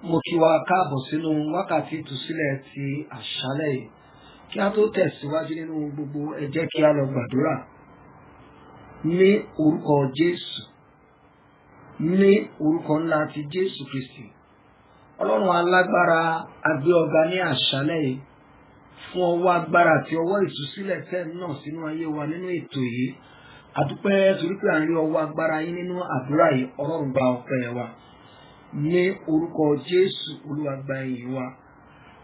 Mo kí wa káàbọ̀ sínú wákàtí ìtúsílẹ̀ ti àṣálẹ́ yìí. Kí a tó tẹ̀síwájú nínú gbogbo ẹ jẹ́ kí a lọ gbàdúrà. Ní orúkọ Jésù, ní orúkọ ńlá ti Jésù Kristi. Ọlọ́run alágbára a gbé ọ̀gá ní àṣálẹ́ yìí fún ọwọ́ agbára àti ọwọ́ ìtúsílẹ̀ tẹ́ náà sínú ayé wa nínú ètò yìí. A dúpẹ́ torí pé à ń rí ọwọ́ agbára yín nínú àdúrà yìí. Ọlọ́run gba ọpẹ́ wa. Ní orúkọ Jésù, Olúwa gba ìyìn wa.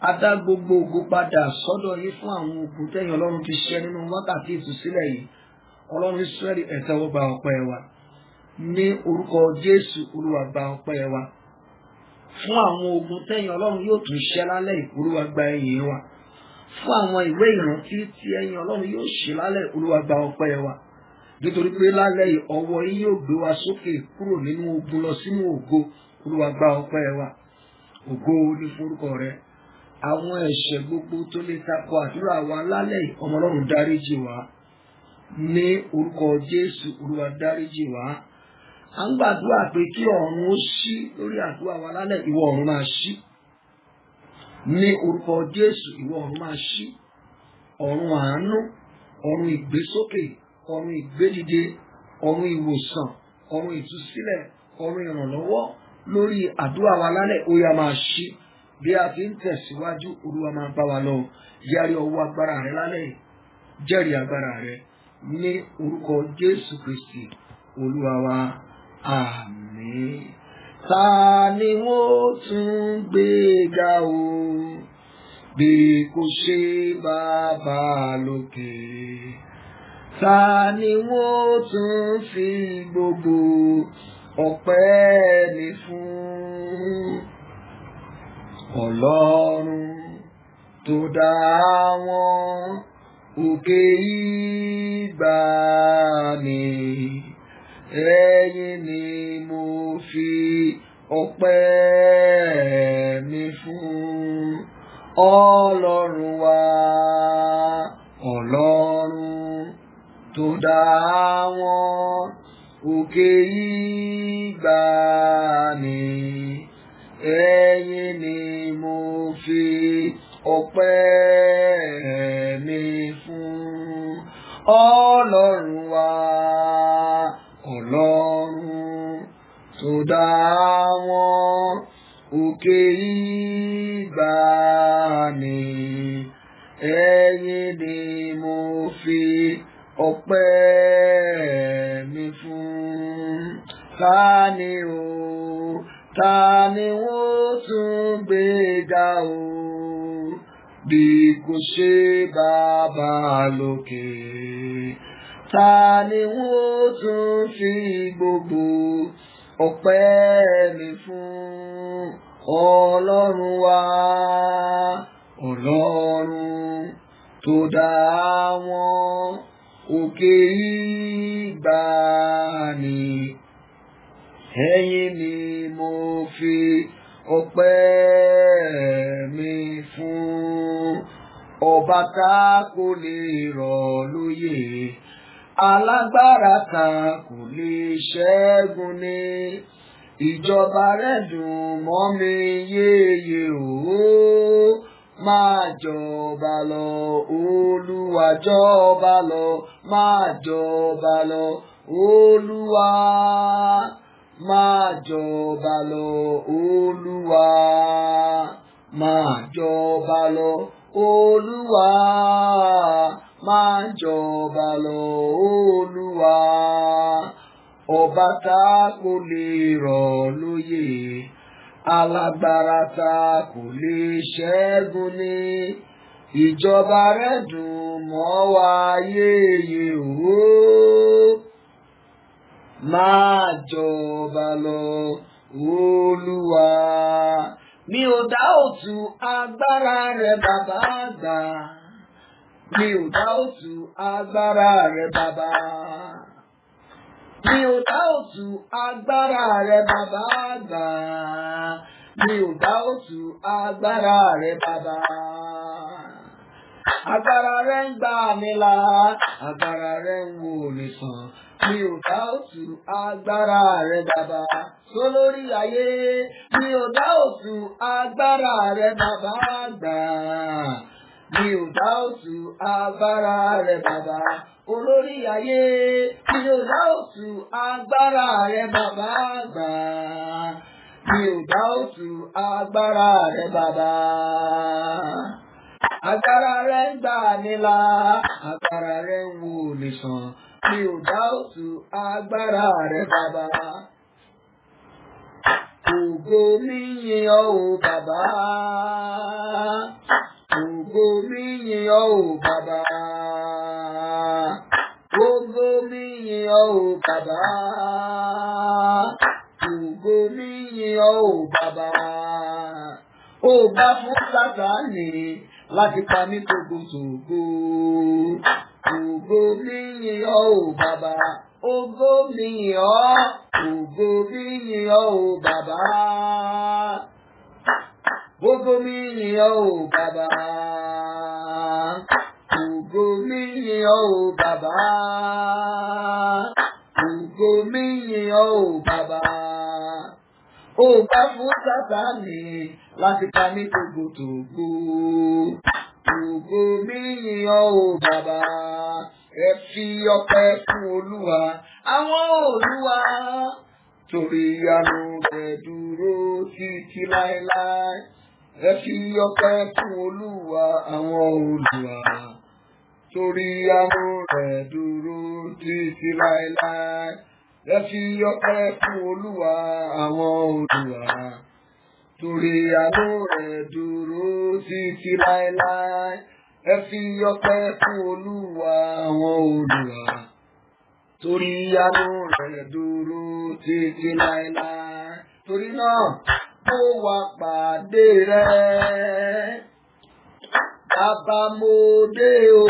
A dá gbogbo ògo padà sọ́dọ̀ yín fún àwọn ogun tẹ́yìn Ọlọ́run ti ṣẹ́ nínú wákàtí ìtúsílẹ̀ yìí. Ọlọ́run Ísírẹ́lì ẹ tẹ́wọ́ gba ọpẹ́ wa. Ní orúkọ Jésù, Olúwa gba ọpẹ́ wa. Fún àwọn ogun tẹ́yìn Ọlọ́run yóò tún ṣẹ́ lálẹ́ yìí, Olúwa gba ìyìn wa. Fún àwọn ìwé ìrántí tí ẹ̀yin Ọlọ́run yóò ṣe lálẹ́, Olúwa gba ọpẹ́ wa. Nítorí pé lálẹ́ yìí ọwọ́ yín yóò gbé wa sókè kúrò nínú ogun lọ sínú ògo. Olúwa gba ọpẹ́ wa. Ògo ní forúkọ rẹ. Àwọn ẹ̀ṣẹ̀ gbogbo tó lè tako àdúrà wa lálẹ́ yìí, ọmọ Ọlọ́run dáríjì wá. Ní orúkọ Jésù, Olúwa dáríjì wá. À ń gbàdúrà pé kí ọ̀run ó ṣí lórí àdúrà wa lálẹ́, ìwọ ọ̀run máa ṣí. Ní orúkọ Jésù, ìwọ ọ̀run máa ṣí. Ọ̀run àánú, ọ̀run ìgbésókè, ọ̀run ìgbédìde, ọ̀run ìwòsàn, ọ̀run ìtúsílẹ̀, ọ̀run ìrànlọ́wọ́ lórí àdúrà wa lálẹ́ ó yá máa ṣí. Bí a ti ń tẹ̀síwájú, Olúwa máa bá wa lọ. Yárí ọwọ́ agbára rẹ lálẹ́, jẹ́rìí agbára rẹ. Ní orúkọ Jésù Kristi, Olúwa wa. Àmín. Ta ni wọ́n tún gbé ga o, bí kò ṣe Bàbá lókè? Ta ni wọ́n tún fi gbogbo ọpẹ́ ni fún? Ọlọ́run tó dá àwọn òkè ìgbàanì, ẹ̀yin ni mo fi ọpẹ́ mi fún. Ọlọ́run wa, Ọlọ́run tó dá àwọn òkè ìgbàanì, ẹ̀yin ni mo fi ọpẹ́ mi fún. Ọlọ́run wa, Ọlọ́run tó dá àwọn òkè ìgbàanì, ẹ̀yin ni mo fi ọpẹ́ mi fún. Ta ni wọ́n tún gbé ga o, bí kò ṣe Bàbá lókè? Ta ni wọ́n tún fi gbogbo ọpẹ́ mi fún? Ọlọ́run wa, Ọlọ́run tó dá àwọn òkè ìgbàanì, ẹ̀yin ni mo fi ọpẹ́ mi fún. Ọba tá kò lè rọ̀ lóyè, alágbára tá kò lè ṣẹ́gun ni. Ìjọba rẹ̀ dùn mọ́ mi yéye o. Máa jọba lọ, Olúwa jọba lọ. Máa jọba lọ, Olúwa. Máa jọba lọ, Olúwa. Máa jọba lọ, Olúwa. Máa jọba lọ, Olúwa. Ọba tá kò lè rọ̀ lóyè, alágbára tá kò lè ṣẹ́gun ni. Ìjọba rẹ̀ dùn mọ́ wa yéye o. Máa jọba lọ, Olúwa. Mi ò dá òtù agbára rẹ bàbá àgbà. Mi ò dá òtù agbára rẹ bàbá. Mi ò dá òtù agbára rẹ bàbá àgbà. Mi ò dá òtù agbára rẹ bàbá. Agbára rẹ̀ ń gbà mí là, agbára rẹ̀ ń wò mí sàn. Mi ò dá òtù agbára rẹ̀ bàbá sólórí ayé. Mi ò dá òtù agbára rẹ̀ bàbá gbà. Mi ò dá òtù agbára rẹ̀ bàbá olórí ayé. Mi ò dá òtù agbára rẹ̀ bàbá gbà. Mi ò dá òtù agbára rẹ̀ bàbá. Agbára rẹ̀ ń gbà mí là, agbára rẹ̀ ń wò mí sàn. Mi ò dá òtù agbára rẹ̀ bàbá. Ògo mi yìn ọ́ o bàbá. Ògo mi yìn ọ́ o bàbá. Ògo mi yìn ọ́ o bàbá. Ògo mi yìn ọ́ o bàbá. Ó bá fún Sátánì láti pa mí tògótògó. Ògo mi yìn ọ́ o bàbá. Ògo mi yìn ọ́. Ògo mi yìn ọ́ o bàbá. Ògo mi yìn ọ́ o bàbá. Ògo mi yìn ọ́ o bàbá. Ògo mi yìn ọ́ o bàbá. Ó bá fún Sátánì láti pa mí tògótògó. Ògo mi yìn ọ́ o bàbá. Ẹ fi ọpẹ́ fún Olúwa, àwọn Olúwa, torí àánú rẹ̀ dúró títí láéláé. Ẹ fi ọpẹ́ fún Olúwa, àwọn Olúwa, torí àánú rẹ̀ dúró títí láéláé. Ẹ fi ọpẹ́ fún Olúwa, àwọn Olúwa, torí àánú rẹ̀ dúró títí láéláé. Ẹ fi ọpẹ́ fún Olúwa, àwọn Olúwa, torí àánú rẹ̀ dúró títí láéláé. Torí náà, mo wá pàdé rẹ̀, bàbá mo dé o.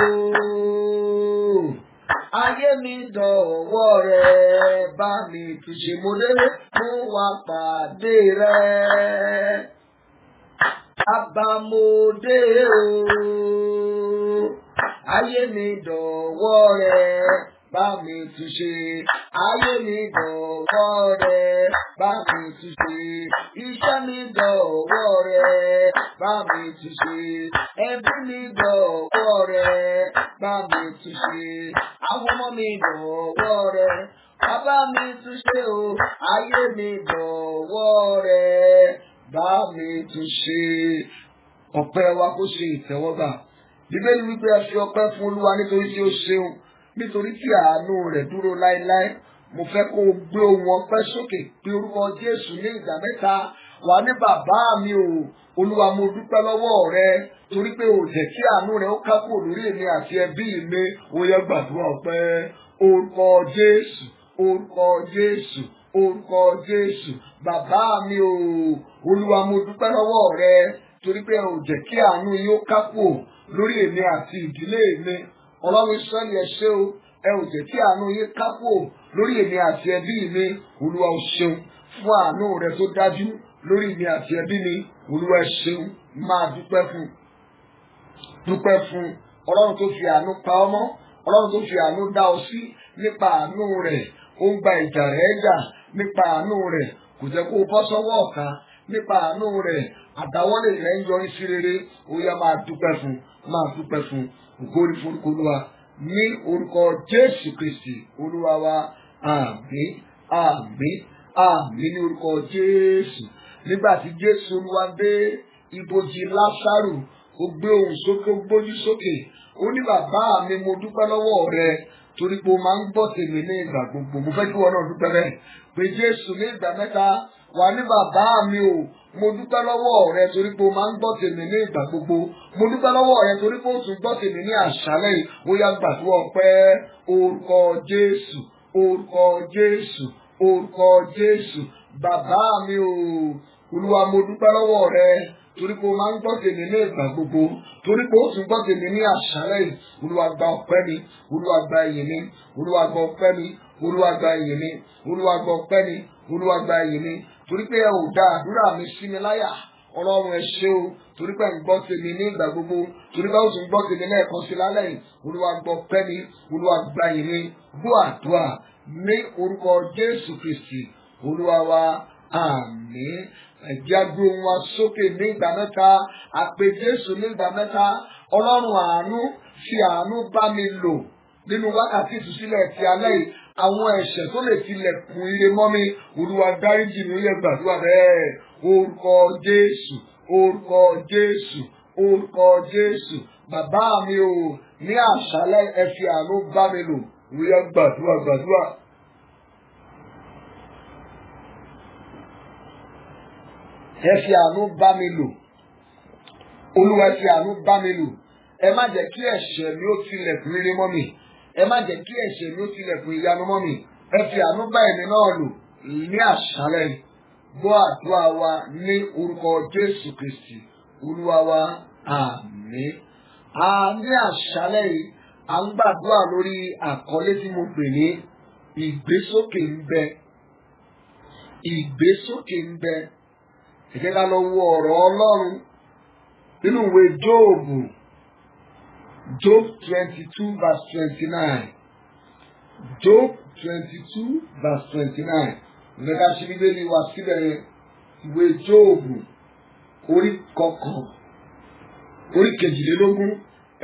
Ayé mi dọ̀wọ́ rẹ̀, bá mi túnṣe mo dé, mo wá pàdé rẹ̀. Bàbá mo dé o. Ayé mi dọ̀wọ́ rẹ̀, bá mi túnṣe. Ayé mi dọ̀wọ́ rẹ̀, bá mi túnṣe. Iṣẹ́ mi dọ̀wọ́ rẹ̀, bá mi túnṣe. Ẹbí mi dọ̀wọ́ rẹ̀, bá mi túnṣe. Àwọn ọmọ mi dọ̀wọ́ rẹ̀, bàbá mi túnṣe o. Ayé mi dọ̀wọ́ rẹ̀, bá mi túnṣe. Ọpẹ́ wa kó ṣe ìtẹ́wọ́gbà. Bíbélì wípé ẹ fi ọpẹ́ fún Olúwa nítorí tí ó ṣeun, nítorí tí àánú rẹ̀ dúró láéláé. Mo fẹ́ kó o gbé ohùn ọpẹ́ sókè pé orúkọ Jésù ní ìgbà mẹ́ta. Wà ní bàbá mi o, Olúwa mo dúpẹ́ lọ́wọ́ rẹ torí pé o jẹ́ kí àánú rẹ ó ká kúrò lórí èmi àti ẹbí mi. Ó yẹ gbàdúrà ọpẹ́. Orúkọ Jésù, orúkọ Jésù, orúkọ Jésù. Bàbá mi o, Olúwa mo dúpẹ́ lọ́wọ́ rẹ torí pé o jẹ́ kí àánú yín ó ká kúrò lórí èmi àti ìdílé mi. Ọlọ́run Ísírẹ́lì ẹ ṣé o, ẹ ò jẹ́ kí àánú yín ká kúrò lórí èmi àti ẹbí mi. Olúwa o ṣeun fún àánú rẹ tó dájú lórí èmi àti ẹbí mi. Olúwa ẹ ṣeun, máa dúpẹ́ fún. Dúpẹ́ fún Ọlọ́run tó fi àánú pa ọ́ mọ́, Ọlọ́run tó fi àánú dá ọ sí. Nípa àánú rẹ̀ ó ń gba ìjà rẹ̀ jà. Nípa àánú rẹ̀ kò jẹ́ kó o bọ́ sọ́wọ́ ọ̀tá. Nípa àánú rẹ̀ àdáwọ́lé rẹ̀ ń yọrí sí rere. Ó yá máa dúpẹ́ fún, máa dúpẹ́ fún. Ògo ni fún orúkọ Olúwa ní orúkọ Jésù Kristi Olúwa wa. Àmín, àmín, àmín ní orúkọ Jésù. Nígbà tí Jésù Olúwa dé ibojì Lásárù, ó gbé ohùn sókè, ó gbójú sókè. Ó ní bàbá mi mo dúpẹ́ lọ́wọ́ rẹ torí pé o máa ń gbọ́ tèmi ní ìgbà gbogbo. Mo fẹ́ kí wọn náà dúpẹ́ rẹ̀ pé Jésù ní ìgbà mẹ́ta. Wà ní bàbá mi o, mo dúpẹ́ lọ́wọ́ rẹ torí pé o máa ń gbọ́ tèmi ní ìgbà gbogbo. Mo dúpẹ́ lọ́wọ́ rẹ torí pé o tún gbọ́ tèmi ní àṣálẹ́ yìí. Ó yá gbàdúrà ọpẹ́. Orúkọ Jésù, orúkọ Jésù, orúkọ Jésù. Bàbá mi o, Olúwa mo dúpẹ́ lọ́wọ́ rẹ torí pé o máa ń gbọ́ tèmi ní ìgbà gbogbo. Torí pé o tún gbọ́ tèmi ní àṣálẹ́ yìí. Olúwa gba ọpẹ́ mi, Olúwa gba ìyìn mi, Olúwa gba ọpẹ́ mi, Olúwa gba ìyìn mi, Olúwa gba ọpẹ́ mi, Olúwa gba ìyìn mi. Torí pé ẹ ò dá àdúrà mi sí mi láyà. Ọlọ́run ẹ ṣé o torí pé ń gbọ́ tèmi ní ìgbà gbogbo torí pé ó tún gbọ́ tèmi lẹ́ẹ̀kan sí lálẹ́ yìí. Olúwa gbọ́ pẹ́ mi, Olúwa gba ìyìn mi, gbọ́ àdúrà ní orúkọ Jésù Kristi Olúwa wa. Àmín. Ẹ jẹ́ a gbé ohùn wa sókè ní ìgbà mẹ́ta, a pè Jésù ní ìgbà mẹ́ta. Ọlọ́run àánú fi àánú bá mi lò nínú wákàtí ìtúsílẹ̀ ti alẹ́ yìí. Àwọn ẹ̀ṣẹ̀ tó lè tilẹ̀kùn ire mọ́ mi, Olúwa dáríjì mi, ó yẹ gbàdúrà bẹ́ẹ̀. Orúkọ Jésù, orúkọ Jésù, orúkọ Jésù. Bàbá mi o, ní àṣálẹ́ ẹ fi àánú bá mi lò, ó yẹ gbàdúrà gbàdúrà. Ẹ fi àánú bá mi lò. Olúwa ẹ fi àánú bá mi lò. Ẹ má jẹ́ kí ẹ̀ṣẹ̀ mi ó tilẹ̀kùn ire mọ́ mi. Ẹ má jẹ́ kí ẹ̀ṣẹ̀ mi ó tilẹ̀kùn ìyanu mọ́ mi. Ẹ fi àánú bá ẹ̀mí náà lò ní àṣálẹ́ yìí. Gbọ́ àdúrà wa ní orúkọ Jésù Kristi Olúwa wa. Àmín. Ní àṣálẹ́ yìí, à ń gbàdúrà lórí àkọlé tí mo pè ní ìgbésókè ń bẹ. Ìgbésókè ń bẹ. Ẹ jẹ́ ká lọ wo ọ̀rọ̀ Ọlọ́run nínú ìwé Jóòbù. Job 22 verse 29. Job 22 verse 29. Ìgbẹ́ka ṣe bíbélì wá síbẹ̀ yẹn. Ìwé Jóòbù orí kejìlélógún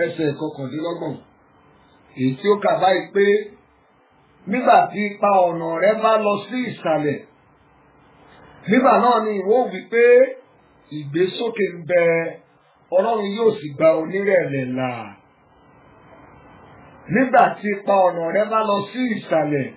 ẹsẹ̀ kọkàndínlọ́gbọ̀n. Èyí tí ó kà báyìí pé nígbà tí ipa ọ̀nà rẹ bá lọ sí ìsàlẹ̀, nígbà náà ni ìwọ wí pé ìgbésókè ń bẹ, Ọlọ́run yóò sì gba onírẹ̀lẹ̀ là. Nígbà tí ipa ọ̀nà rẹ bá lọ sí ìsàlẹ̀,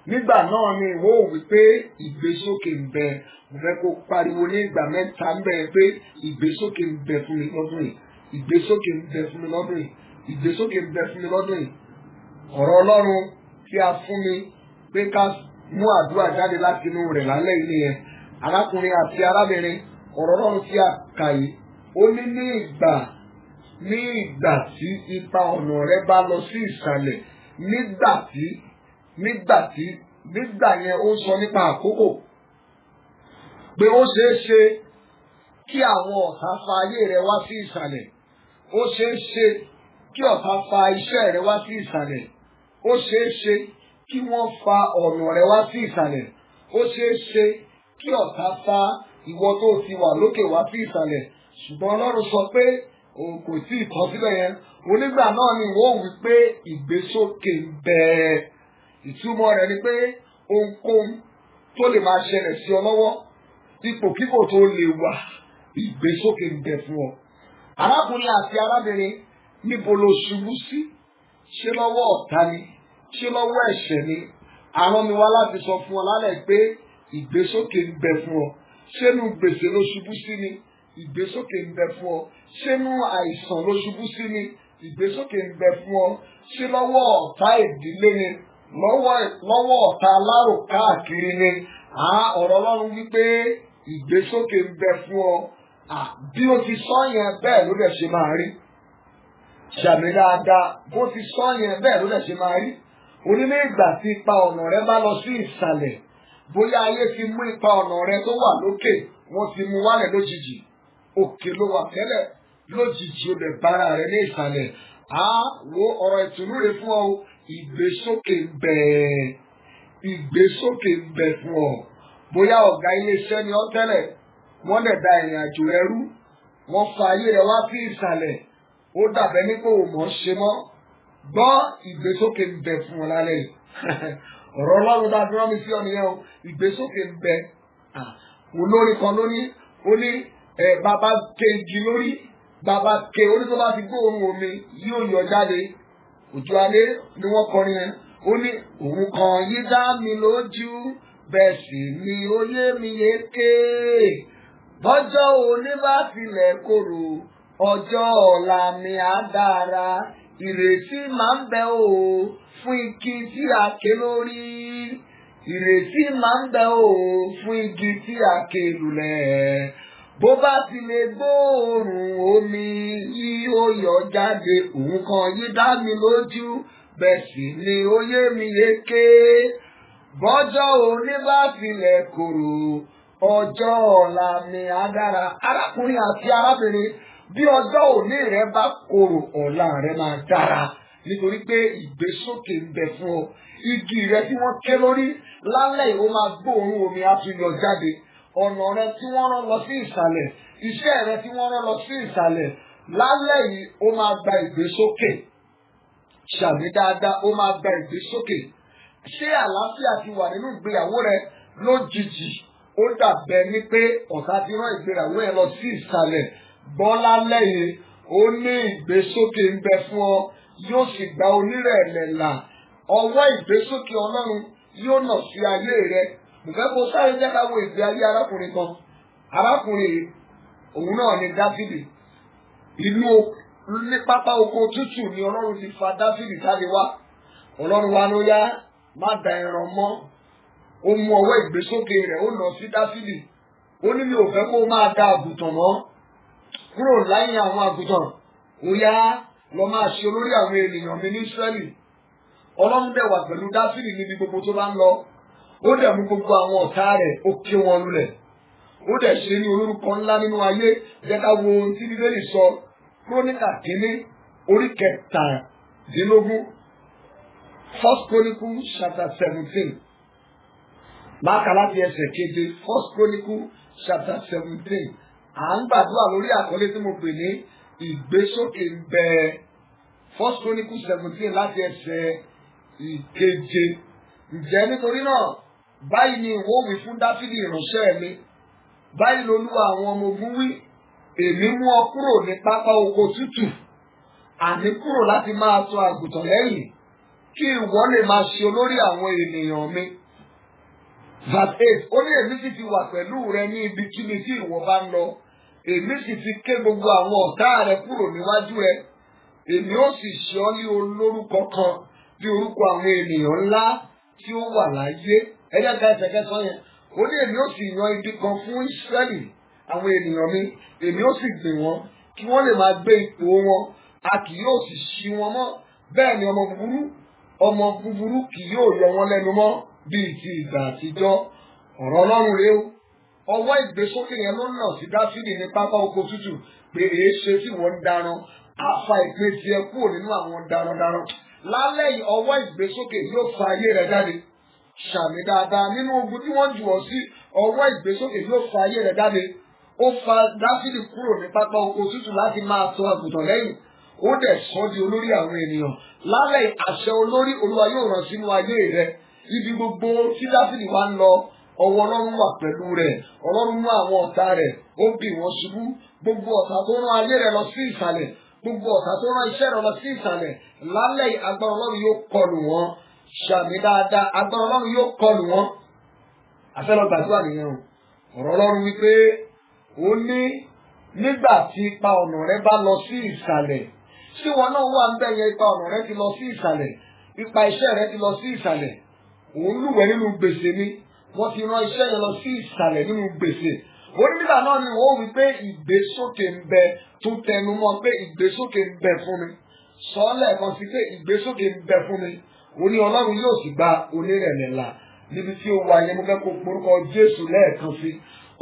nígbà náà ni ìwọ wí pé ìgbésókè ń bẹ. Mo fẹ́ kó pariwo ní ìgbà mẹ́ta ń bẹ pé ìgbésókè ń bẹ fún mi lọ́dún yìí. Ìgbésókè ń bẹ fún mi lọ́dún yìí. Ìgbésókè ń bẹ fún mi lọ́dún yìí. Ọ̀rọ̀ Ọlọ́run tí a fún mi pé ká mú àdúrà jáde láti inú rẹ̀ lálẹ́ ilé yẹn. Arákùnrin àti arábìnrin, ọ̀rọ̀ Ọlọ́run tí a kà yìí, ó ní ní ìgbà tí ipa ọ̀nà rẹ bá lọ sí ìsàlẹ̀, nígbà yẹn ó sọ nípa àkókò pé ó ṣeé ṣe kí àwọn ọ̀tá fa ayé rẹ wá sí ìsàlẹ̀. Ó ṣeé ṣe kí ọ̀tá fa iṣẹ́ rẹ wá sí ìsàlẹ̀. Ó ṣeé ṣe kí wọ́n fa ọ̀nà rẹ wá sí ìsàlẹ̀. Ó ṣeé ṣe kí ọ̀tá fa ìwọ tó ti wà lókè wá sí ìsàlẹ̀. Ṣùgbọ́n Ọlọ́run sọ pé òun kò tí ì tán síbẹ̀ yẹn. Onígbà náà ni ìwọ wí pé ìgbésókè ń bẹ. Ìtumọ̀ rẹ̀ ni pé ohunkóhun tó lè máa ṣẹlẹ̀ sí ọ lọ́wọ́, ipòkípò tó lè wà, ìgbésókè ń bẹ fún ọ. Arákùnrin àti arábìnrin, níbo lo ṣubú sí? Ṣé lọ́wọ́ ọ̀tá ni? Ṣé lọ́wọ́ ẹ̀ṣẹ̀ ni? Àrán mi wá láti sọ fún ọ lálẹ́ pé ìgbésókè ń bẹ fún ọ. Ṣé nú gbèsè ló ṣubú sí ni? Ìgbésókè ń bẹ fún ọ. Ṣé nú àìsàn ló ṣubú sí ni? Ìgbésókè ń bẹ fún ọ. Ṣé lọ́wọ́ ọ̀tá ìdílé ni? Lọ́wọ́ ọ̀tá alárò káàkiri ni? Ọ̀rọ̀ Ọlọ́run wípé ìgbésókè ń bẹ fún ọ. Bí ó ti sọ yẹn bẹ́ẹ̀ ló dẹ̀ ṣe máa rí. Ṣàmì dáadáa, bó ti sọ yẹn bẹ́ẹ̀ ló dẹ̀ ṣe máa rí. Onílé ìgbà tí ipa ọ̀nà rẹ bá lọ sí ìsàlẹ̀, bóyá ayé ti mú ipa ọ̀nà rẹ tó wà lókè, wọ́n ti mú wálẹ̀ lójijì. Òkè ló wà tẹ́lẹ̀, lójijì ó bẹ̀ bára rẹ ní ìsàlẹ̀. Wo ọ̀rọ̀ ìtùnú rẹ fún ọ. Ìgbésókè ń bẹ. Ìgbésókè ń bẹ fún ọ. Bóyá ọ̀gá iléeṣẹ́ ni ọ́ tẹ́lẹ̀, wọ́n lè da ìrìn àjò rẹ rú, wọ́n fa ayé rẹ wá sí ìsàlẹ̀, ó dàbẹ́ nípò mọ̀ ṣe mọ́. Gbọ́ ìgbésókè ń bẹ fún ọ lálẹ́ yìí. Ọ̀rọ̀ Ọlọ́run dájú rán mi sí ọ nìyẹn o. Ìgbésókè ń bẹ. Olórin kan ló ní, ó ní bàbá ké igi lórí, bàbá ké orí tó bá ti gbóòórùn omi yóò yọ jáde. Òjò alẹ́ ni wọ́n kọrin yẹn. Ó ní òun kan yí dá mi lójú, bẹ́ẹ̀ sì ni ó yé mi yéké. Bọ́jọ́ òní bá tilẹ̀ korò, ọjọ́ ọ̀la mi á dára. Ìrètí máa ń bẹ o fún igi tí a ké lórí. Ìrètí máa ń bẹ o fún igi tí a ké lulẹ̀. Bó bá ti lè gbóòórùn omi yóò yọ jáde. Òun kan yí dá mi lójú, bẹ́ẹ̀ sì ni ó yé mi yéké. Bọ́jọ́ òní bá tilẹ̀ korò, ọjọ́ ọ̀la mi á dára. Arákùnrin àti arábìnrin, bí ọjọ́ òní rẹ bá korò, ọ̀la rẹ máa dára. Nítorí pé ìgbésókè ń bẹ fún ọ. Igi rẹ tí wọ́n ké lórí lálẹ́ yìí ó máa gbóòórùn omi á tún yọ jáde. Ọ̀nà rẹ tí wọ́n rán lọ sí ìsàlẹ̀, iṣẹ́ rẹ tí wọ́n rán lọ sí ìsàlẹ̀, lálẹ́ yìí ó máa gba ìgbésókè. Ṣàmì dáadáa, ó máa gba ìgbésókè. Ṣé àlàáfíà ti wà nínú ìgbéyàwó rẹ? Lójijì ó dàbẹ̀ ní pé ọ̀tá ti rán ìgbéyàwó ẹ lọ sí ìsàlẹ̀. Bọ́lá lẹ́yìn ó ní ìgbésókè ń bẹ fún ọ, yóò sì gba onírẹ̀lẹ̀ là. Ọwọ́ ìgbésókè Ọlọ́run yóò nà sí ayé rẹ. Mo fẹ́ kó sáré jẹ́ ká wo ìgbé ayé arákùnrin kan. Arákùnrin òun náà ni Dáfídì. Ìlú ní pápá oko tútù ni Ọlọ́run ti fa Dáfídì jáde wá. Ọlọ́run wa ló yá, má da ẹran mọ́. Ó mú ọwọ́ ìgbésókè rẹ̀ ó nà sí Dáfídì. Ó ní mi ò fẹ́ kó máa da àgùntàn mọ́. Kúrò láyìn àwọn àgùntàn. Ó yá lọ máa ṣe olórí àwọn ènìyàn mi ní Ísírẹ́lì. Ọlọ́run dẹ̀ wà pẹ̀lú Dáfídì níbi gbogbo tó bá ń lọ. Ó dẹ̀ mú gbogbo àwọn ọ̀tá rẹ̀ ó ké wọn lulẹ̀. Ó dẹ̀ ṣe ní olórúkọ ńlá nínú ayé. Jẹ́ ká wo ohun tí Bíbélì sọ. Kíróníkà kínní orí kẹtàdínlógún. First Chronicles chapter 17. Báka láti ẹsẹ̀ keje. First Chronicles chapter 17. À ń gbàdúrà lórí àkọlé tí mo pè ní ìgbésókè ń bẹ. First Chronicles 17 láti ẹsẹ̀ ìkeje. Ǹjẹ́ nítorí náà, báyìí ni ìwọ wí fún Dáfídì ìránṣẹ́ mi. Báyìí lolúwa àwọn ọmọ ogun wí. Èmi mú ọ kúrò ní pápá oko tútù. Àní kúrò láti máa tọ̀ àgùntàn lẹ́yìn. Kí ìwọ lè máa ṣe olórí àwọn ènìyàn mi. Verse 8. Ó ní èmi sì ti wà pẹ̀lú rẹ ní ibikíbi tí ìwọ bá ń lọ. Èmi sì ti ké gbogbo àwọn ọ̀tá rẹ kúrò níwájú rẹ. Èmi ó sì ṣe ọ́ ní olórúkọ kan bí orúkọ àwọn ènìyàn ńlá tí ó wà láyé. Ẹ̀yà ká ẹsẹ̀ kẹsàn-án yẹn. Ó ní èmi ó sì yan ibi kan fún Ísírẹ́lì àwọn ènìyàn mi. Èmi ó sì gbìn wọ́n kí wọ́n lè máa gbé ipò wọn. A kì yóò sì ṣí wọn mọ́. Bẹ́ẹ̀ ni ọmọ búburú kì yóò yọ wọn lẹ́nu mọ́ bíi ti ìgbà àtijọ́. Ọ̀rọ̀ Ọlọ́run rèé o. Ọwọ́ ìgbésókè yẹn ló nà sí Dáfídì ní pápá oko tútù pé èé ṣe tí wọ́n ń daran. Afa ìpè tiẹ̀ kúrò nínú àwọn darandaran. Lálẹ́ yìí ọwọ́ ìgbésókè yóò fa ayé rẹ̀ jáde. Ṣàmì dáadáa nínú ogun tí wọ́n jù ọ́ sí, ọwọ́ ìgbésókè yóò fa ayé rẹ̀ jáde. Ó fa Dáfídì kúrò ní pápá oko tútù láti máa tọ̀ àgùntàn lẹ́yìn. Ó dẹ̀ sọ di olórí àwọn ènìyàn. Lálẹ́ àṣẹ olórí Olúwa yóò rán sínú ayé rẹ̀. Ibi gbogbo tí Dáfídì wá ń lọ, ọwọ́ Ọlọ́run wà pẹ̀lú rẹ̀. Ọlọ́run mú àwọn ọ̀tá rẹ̀, ó bì wọ́n ṣubú. Gbogbo ọ̀tá tó rán ayé rẹ̀ lọ sí ìsàlẹ̀, gbogbo ọ̀tá tó rán iṣẹ́ rẹ̀ lọ sí ìsàlẹ̀, lálẹ́ agbára Ọlọ́run yóò kọlù wọn. Ṣàmì dáadáa, agbára Ọlọ́run yóò kọlù wọn. Àfẹ́lọ́ gbàdúrà nìyẹn o. Ọ̀rọ̀ Ọlọ́run wípé ó ní nígbà tí ipa ọ̀nà rẹ bá lọ sí ìsàlẹ̀, tí wọn náà wà ń bẹ̀yẹn ipa ọ̀nà rẹ ti lọ sí ìsàlẹ̀, ipa iṣẹ́ rẹ ti lọ sí ìsàlẹ̀, òun lúwẹ̀ẹ́ nínú gbèsè ni, wọ́n ti rán iṣẹ́ yẹn lọ sí ìsàlẹ̀ nínú gbèsè. Ó ní nígbà náà ni wọ́n wí pé ìgbésókè ń bẹ, tó tẹnu mọ́ pé ìgbésókè ń bẹ fún mi. Sọ lẹ́ẹ̀kan sí pé ìgbésókè ń bẹ fún mi. Ó ní Ọlọ́run yóò sì gba onírẹ̀lẹ̀ là. Níbi tí ó wà yẹn mo fẹ́ kó porúkọ Jésù lẹ́ẹ̀kan sí.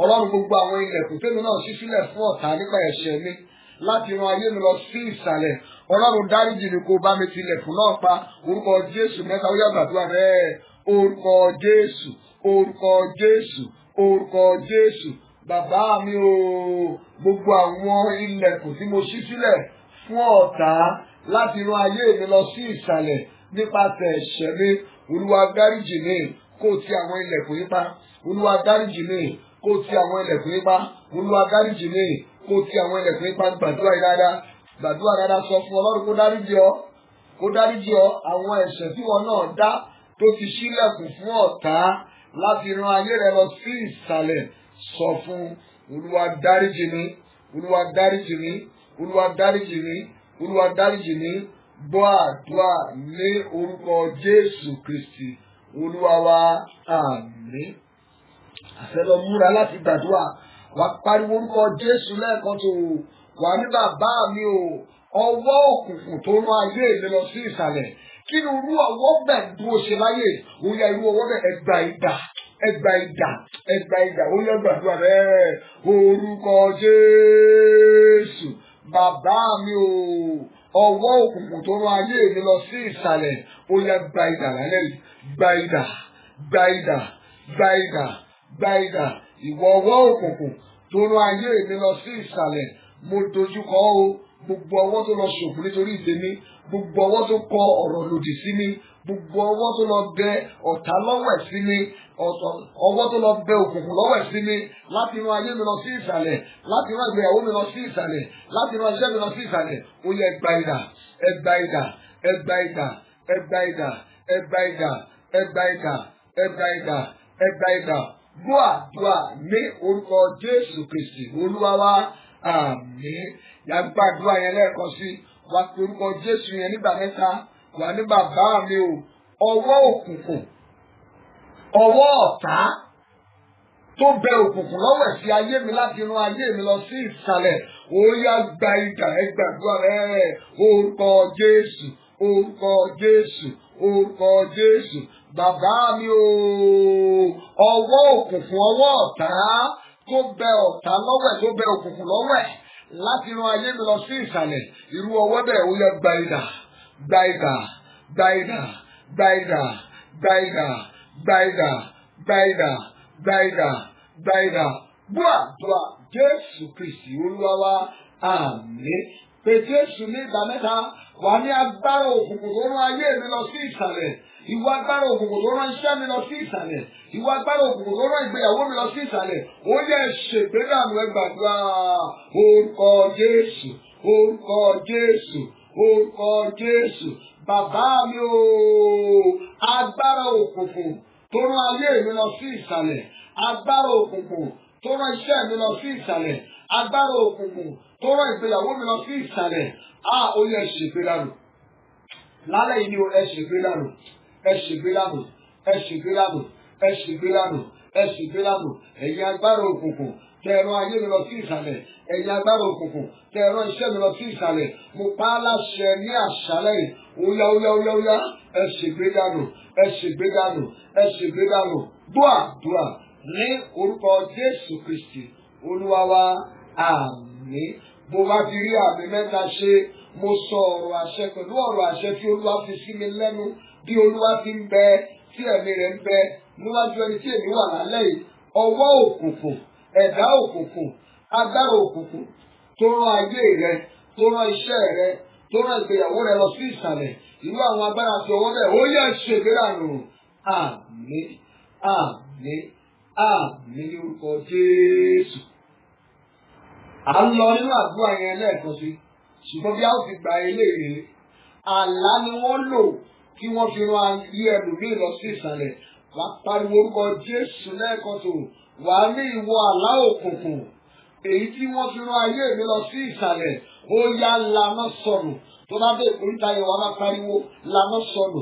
Ọlọ́run gbogbo àwọn ilẹ̀kùn tèmi náà ṣí sílẹ̀ fún ọ̀tá nípa ẹ̀ṣẹ̀ mi láti ran ayé mi lọ sí ìsàlẹ̀. Ọlọ́run dáríjì mi kó bá mi tilẹ̀kùn náà pa. Orúkọ Jésù mẹ́ta ó yá gbàdúrà rẹ̀. Orúkọ Jésù, orúkọ Jésù, orúkọ Jésù. Bàbá mi o, gbogbo àwọn ilẹ̀kùn tí mo ṣí sílẹ̀ fún ọ̀tá láti ran ayé mi lọ sí ìsàlẹ̀ nípasẹ̀ ẹ̀ṣẹ̀ mi, Olúwa dáríjì mi kó ti àwọn ilẹ̀kùn yìí pa. Olúwa dáríjì mi kó ti àwọn ilẹ̀kùn yìí pa. Olúwa dáríjì mi kó ti àwọn ilẹ̀kùn yìí pa. Gbàdúrà yìí dáadáa, gbàdúrà dáadáa, sọ fún Ọlọ́run kó dáríjì ọ́, kó dáríjì ọ́ àwọn ẹ̀ṣẹ̀ tí wọn náà dá tó ti ṣílẹ̀kùn fún ọ̀tá láti ran ayé rẹ lọ sí ìsàlẹ̀. Sọ fún Olúwa dáríjì mi, Olúwa dáríjì mi, Olúwa dáríjì mi, Olúwa dáríjì mi. Gbọ́ àdúrà ní orúkọ Jésù Kristi Olúwa wa, àmín. Àfẹ́lọ́ múra láti gbàdúrà, wà pariwo orúkọ Jésù lẹ́ẹ̀kan tó wà ní bàbá mi o, ọwọ́ òkùnkùn tó rán ayé mi lọ sí ìsàlẹ̀. Kí ni irú ọwọ́ bẹ̀ dúró ṣe láyé? Ó yá irú ọwọ́ bẹ̀ ẹgbà ìdà, ẹgbà idà ó yẹ gbàdúrà rẹ̀ orúkọ Jésù. Bàbá mi o, ọwọ́ òkùnkùn tó rán ayé mi lọ sí ìsàlẹ̀ ó yẹ gba idà lálẹ́ yìí, gba idà. Ìwọ ọwọ́ òkùnkùn tó rán ayé mi lọ sí ìsàlẹ̀, mo dojúkọ o. Gbogbo ọwọ́ tó lọ ṣòfò nítorí ìdèmí, gbogbo ọwọ́ tó kọ ọ̀rọ̀ lòdì sí mi, gbogbo ọwọ́ tó lọ bẹ ọ̀tá lọ́wẹ̀ sí mi, ọwọ́ tó lọ bẹ òkùnkùn lọ́wẹ̀ sí mi, láti rán ayé mi lọ sí ìsàlẹ̀, láti rán ìgbéyàwó mi lọ sí ìsàlẹ̀, láti rán iṣẹ́ mi lọ sí ìsàlẹ̀, ó yẹ ẹgbà idà. Gbọ́ àdúrà ní orúkọ Jésù Kristi Olúwa wa, àmín. Yàgbàdúrà yẹn lẹ́ẹ̀kan sí, wà pé orúkọ Jésù yẹn nígbà mẹ́ta, wà ní bàbá mi o, ọwọ́ òkùnkùn, ọwọ́ ọ̀tá tó bẹ òkùnkùn lọ́wẹ̀ sí ayé mi láti rán ayé mi lọ sí ìsàlẹ̀, ó yá gba idà. Ẹgbàdúrà rẹ̀ orúkọ Jésù. Bàbá mi o, ọwọ́ òkùnkùn, ọwọ́ ọ̀tá tó bẹ ọ̀tá lọ́wẹ̀, tó bẹ òkùnkùn lọ́wẹ̀ láti rán ayé mi lọ sí ìsàlẹ̀, irú ọwọ́ bẹ́ẹ̀ ó yẹ gba idà. Gbọ́ àdúrà Jésù Kristi Olúwa wa, àmín. Pé Jésù ní ìgbà mẹ́ta, wà ní agbára òkùnkùn tó rán ayé mi lọ sí ìsàlẹ̀, ìwọ agbára òkùnkùn tó rán iṣẹ́ mi lọ sí ìsàlẹ̀, ìwọ agbára òkùnkùn tó rán ìgbéyàwó mi lọ sí ìsàlẹ̀, ó yẹ ṣègbédànù. Ẹgbàdúrà orúkọ Jésù. Bàbá mi o, agbára òkùnkùn tó rán ayé mi lọ sí ìsàlẹ̀, agbára òkùnkùn tó rán iṣẹ́ mi lọ sí ìsàlẹ̀, agbára òkùnkùn tó rán ìgbéyàwó mi lọ sí ìsàlẹ̀, ó yẹ ṣègbédànù. Lálẹ́ yìí ni o, ẹ ṣègbédànù. Ẹ̀yin agbára òkùnkùn tẹ́ rán ayé mi lọ sí ìsàlẹ̀, ẹ̀yin agbára òkùnkùn tẹ́ rán iṣẹ́ mi lọ sí ìsàlẹ̀, mo pa á láṣẹ ní àṣálẹ́ yìí, ó yá, ẹ ṣègbédànù. Gbọ́ àdúrà ní orúkọ Jésù Kristi Olúwa wa, àmín. Bó bá ti rí àmì mẹ́ta ṣe, mo sọ ọ̀rọ̀ àṣẹ pẹ̀lú ọ̀rọ̀ àṣẹ tí Olúwa fi sí mi lẹ́nu, bí Olúwa ti ń bẹ, tí ẹ̀mí rẹ̀ ń bẹ níwájú ẹni tí èmi wà lálẹ́ yìí. Ọwọ́ òkùnkùn, ẹ̀dá òkùnkùn, agbára òkùnkùn tó rán ayé rẹ, tó rán iṣẹ́ rẹ, tó rán ìgbéyàwó rẹ lọ sí ìsàlẹ̀, irú àwọn agbára àti ọwọ́ bẹ́ẹ̀ ó yẹ ṣègbédànù. Àmín ní orúkọ Jésù. À ń lọ nínú àdúrà yẹn lẹ́ẹ̀kan sí, ṣùgbọ́n bí a ó fi gba eléyìí, àlá ni wọ́n lò kí wọ́n fi rán ayé ẹlòmíì lọ sí ìsàlẹ̀. Wà á pariwo orúkọ Jésù lẹ́ẹ̀kan tó, wà á ní ìwọ àlá òkùnkùn, èyí tí wọ́n fi rán ayé mi lọ sí ìsàlẹ̀, ó yá lànà sọnù. Tó bá dé ìkórìtà yẹn wà á máa pariwo lànà sọnù.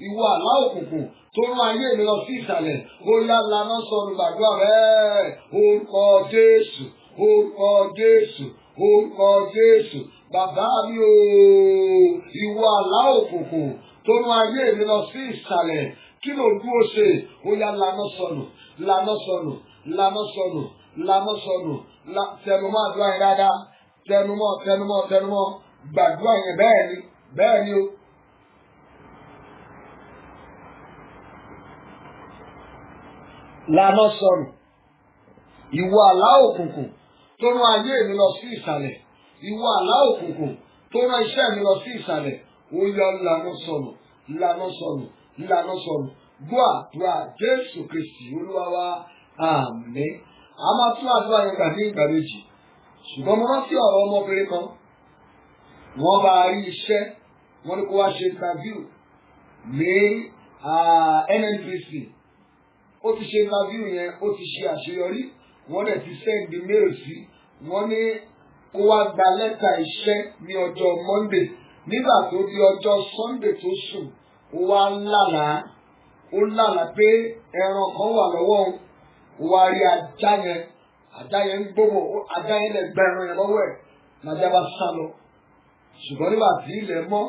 Ìwọ àlá òkùnkùn tó rán ayé mi lọ sí ìsàlẹ̀, ó yá lànà sọnù. Gbàdúrà rẹ̀ orúkọ Jésù. Bàbá mi o, ìwọ àlá òkùnkùn tó rán ayé mi lọ sí ìsàlẹ̀, kí ló dúró ṣe? Ó yá lànà sọnù. Tẹnumọ́ àdúrà yẹn dáadáa, tẹnumọ́. Gbàdúrà yẹn bẹ́ẹ̀ ni o. Lànà sọnù. Ìwọ àlá òkùnkùn tó rán ayé mi lọ sí ìsàlẹ̀, ìwọ àlá òkùnkùn tó rán iṣẹ́ mi lọ sí ìsàlẹ̀, ó yá lànà sọnù. Gbọ́ àdúrà Jésù Kristi Olúwa wa, àmín. A máa tún àdúrà yẹn gbà ní ìgbà méjì, ṣùgbọ́n mo rántí ọ̀rọ̀ ọmọbìnrin kan, wọ́n bá rí iṣẹ́, wọ́n ní kó wá ṣe interview ní NNPC. Ó ti ṣe interview yẹn, ó ti ṣe àṣeyọrí, wọ́n dẹ̀ ti send mail sí, wọ́n ní kó wá gba lẹ́tà iṣẹ́ ní ọjọ́ Monday. Nígbà tó di ọjọ́ Sunday tó sùn, ó wá lálàá pé ẹran kan wà lọ́wọ́ òun, ó wá rí ajá yẹn ń gbóbò, ajá yẹn lè gba ẹran yẹn lọ́wọ́ ẹ̀, lájá bá sá lọ. Ṣùgbọ́n nígbà tí ilẹ̀ mọ́,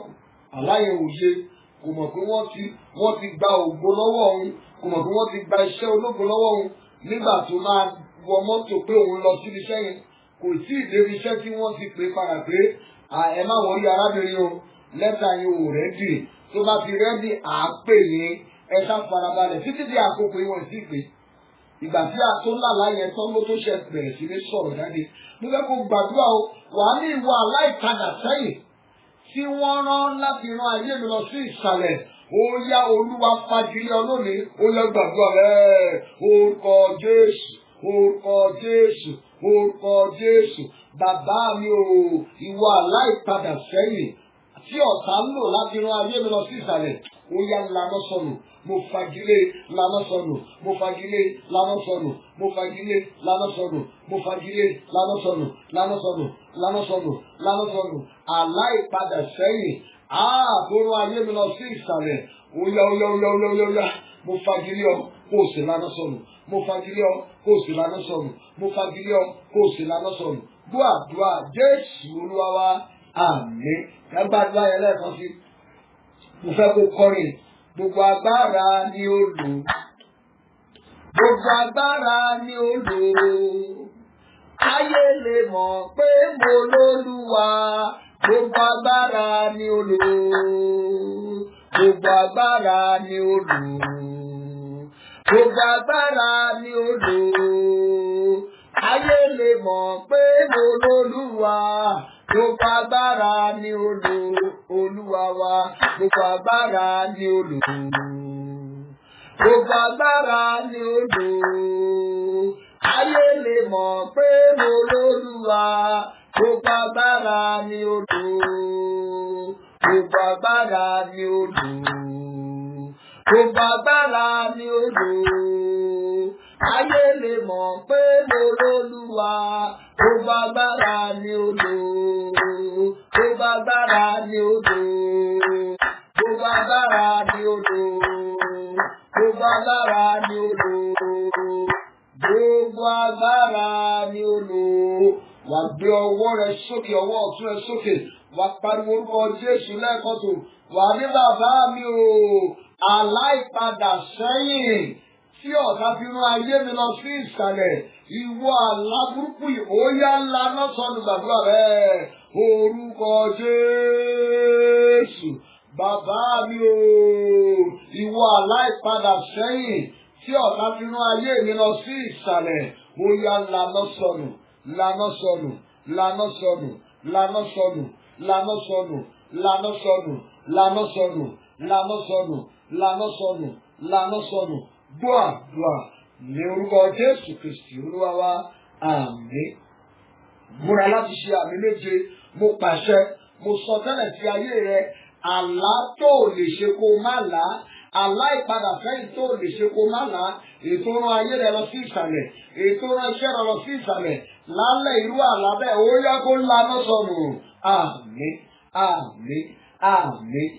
àlá yẹn ò yé, kò mọ̀ pé wọ́n ti gba ògo lọ́wọ́ òun, kò mọ̀ pé wọ́n ti gba iṣẹ́ ológo lọ́wọ́ òun nígbà tó máa wọ mọ́tò pé òun lọ síbi iṣẹ́ yẹn. Kò tí ì débi iṣẹ́ tí wọ́n ti pè padà pé ẹ má wọrí arábìnrin o, lẹ́tà yẹn ò rẹ́dì, tó bá fi rẹ́dì à á pè yín, ẹ ṣá farabalẹ̀ títí di àkókò ìwọ̀n sí pé ìgbà tí a tó lálá yẹn tán ló tó ṣe bẹ̀rẹ̀ sí ní sọ̀rọ̀ jáde. Mo fẹ́ kó gbàdúrà o, wà á ní ìwà aláìpadà sẹ́yìn tí wọ́n rán láti ran ayé mi lọ sí ìsàlẹ̀. Ó yá Olúwa fagilé ọlọ́ni, ó yá gbàdúrà rẹ̀, orúkọ Jésù, orúkọ Jésù, orúkọ Jésù. Bàbá mi o, ìwà aláìpadà sẹ́yìn tí ọ̀tá ń lò láti ran ayé mi lọ sí ìsàlẹ̀, ó yá lànà sọnù. Mo fagilé lànà sọnù, mo fagilé lànà sọnù, mo fagilé lànà sọnù, mo fagilé lànà sọnù, lànà sọnù, lànà sọnù, lànà sọnù. Aláìpadà sẹ́yìn, tó rán ayé mi lọ sí ìsàlẹ̀, ó yá ó yá ó yá ó yá ó yá. Mo fagilé ọ kó o sì lànà sọnù, mo fagilé ọ kó o sì lànà sọnù, mo fagilé ọ kó o sì lànà sọnù. Gbọ́ àdúrà Jésù Olúwa wa, àmín. Ẹ gbàdúrà yẹn lẹ́ẹ̀kan sí. Mo fẹ́ kó kọrin. Gbogbo agbára ni ó lò, gbogbo agbára ni ó lò, ayé lè mọ̀ pé mo lólúwa. Gbogbo agbára ni ó lò, gbogbo agbára ni ó lò, gbogbo agbára ni ó lò, ayé lè mọ̀ pé mo lólúwa. Gbogbo agbára ni ó lò, Olúwa wa, gbogbo agbára ni ó lò, gbogbo agbára ni ó lò, ayé lè mọ̀ pé mo lólúwa. Gbogbo agbára ni ó lò, gbogbo agbára ni ó lò, gbogbo agbára ni ó lò, ayé lè mọ̀ pé mo lólúwa. Gbogbo agbára ni ó lò, gbogbo agbára ni ó lò, gbogbo agbára ni ó lò, gbogbo agbára ni ó lò, gbogbo agbára ni ó lò. Wà gbé ọwọ́ rẹ sókè, ọwọ́ ọ̀tún rẹ sókè, wà pariwo orúkọ Jésù lẹ́ẹ̀kan tó. Wà ní bàbá mi o, aláìpadà sẹ́yìn tí ọ̀tá fi rán ayé mi lọ sí ìsàlẹ̀. Ìwọ aláburúkú yìí, ó yá lànà sọnù. Gbàdúrà rẹ̀, orúkọ Jésù. Bàbá mi o, ìwọ aláìpadà sẹ́yìn tí ọ̀tá fi rán ayé mi lọ sí ìsàlẹ̀, ó yá lànà sọnù, lànà sọnù, lànà sọnù, lànà sọnù, lànà sọnù, lànà sọnù, lànà sọnù, lànà sọnù, lànà sọnù, lànà sọnù. Gbọ́ àdúrà ní orúkọ Jésù Kristi Olúwa wa, àmín. Múra láti ṣe àmì méje. Mo pàṣẹ, mo sọ tẹ́lẹ̀ sí ayé rẹ, àlá tó lè ṣe kó má là, aláìpadà sẹ́yìn tó lè ṣe kó má là, ètò rán ayé rẹ lọ sí ìsàlẹ̀, ètò rán iṣẹ́ rẹ lọ sí ìsàlẹ̀, lálẹ́ irú àlá bẹ́ẹ̀ ó yá kó lànà sọnù. Àmín, àmín, àmín,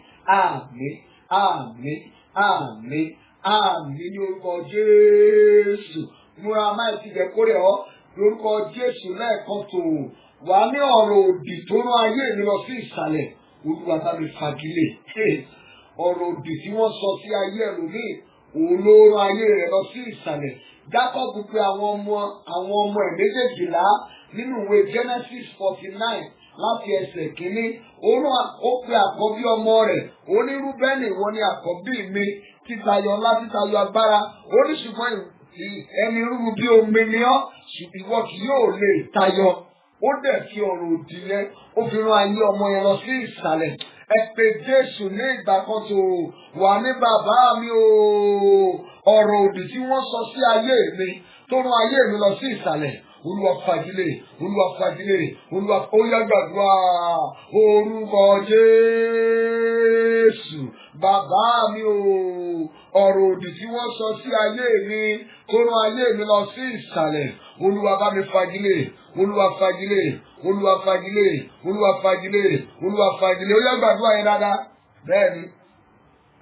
àmín, àmín, àmín, àmín ní orúkọ Jésù. Múra máa ti jẹ kórè ọ lórúkọ Jésù lẹ́ẹ̀kan tó. Wà ní ọ̀rọ̀ òdì tó rán ayé mi lọ sí ìsàlẹ̀, Olúwa bá mi fagilé. Ọ̀rọ̀ òdì tí wọ́n sọ sí ayé ẹlòmíì, òun ló rán ayé rẹ̀ lọ sí ìsàlẹ̀. Jacob pe àwọn ọmọ ẹ̀ méjèèjìlá nínú ìwé Genesis 49 láti ẹsẹ̀ kínní. Ó pe àkọ́bí ọmọ rẹ̀, ó ní Rúbẹ́nì, ìwọ ni àkọ́bí mi, títayọ ńlá, títayọ agbára. Ó ní ṣùgbọ́n ẹni rúru bí omi ni ọ́, ṣùgbọ́n ìwọ kì yóò lè tayọ. Ó dẹ̀ fi ọ̀rọ̀ òdì yẹn, ó fi rán ayé ọmọ yẹn lọ sí ìsàlẹ̀. Ẹ pe Jésù ní ìgbà kan tó. Wà ní bàbá mi o, ọ̀rọ̀ òdì tí wọ́n sọ sí ayé mi tó rán ayé mi lọ sí ìsàlẹ̀, Olúwa fagilé, Olúwa fagilé, Olúwa ó yá gbàdúrà orúkọ Jésù. Bàbá mi o, ọ̀rọ̀ òdì tí wọ́n sọ sí ayé mi tó rán ayé mi lọ sí ìsàlẹ̀, Olúwa bá mi fagilé, Olúwa fagilé, Olúwa fagilé, Olúwa fagilé, Olúwa fagilé. Ó yá gbàdúrà yẹn dáadáa. Bẹ́ẹ̀ni,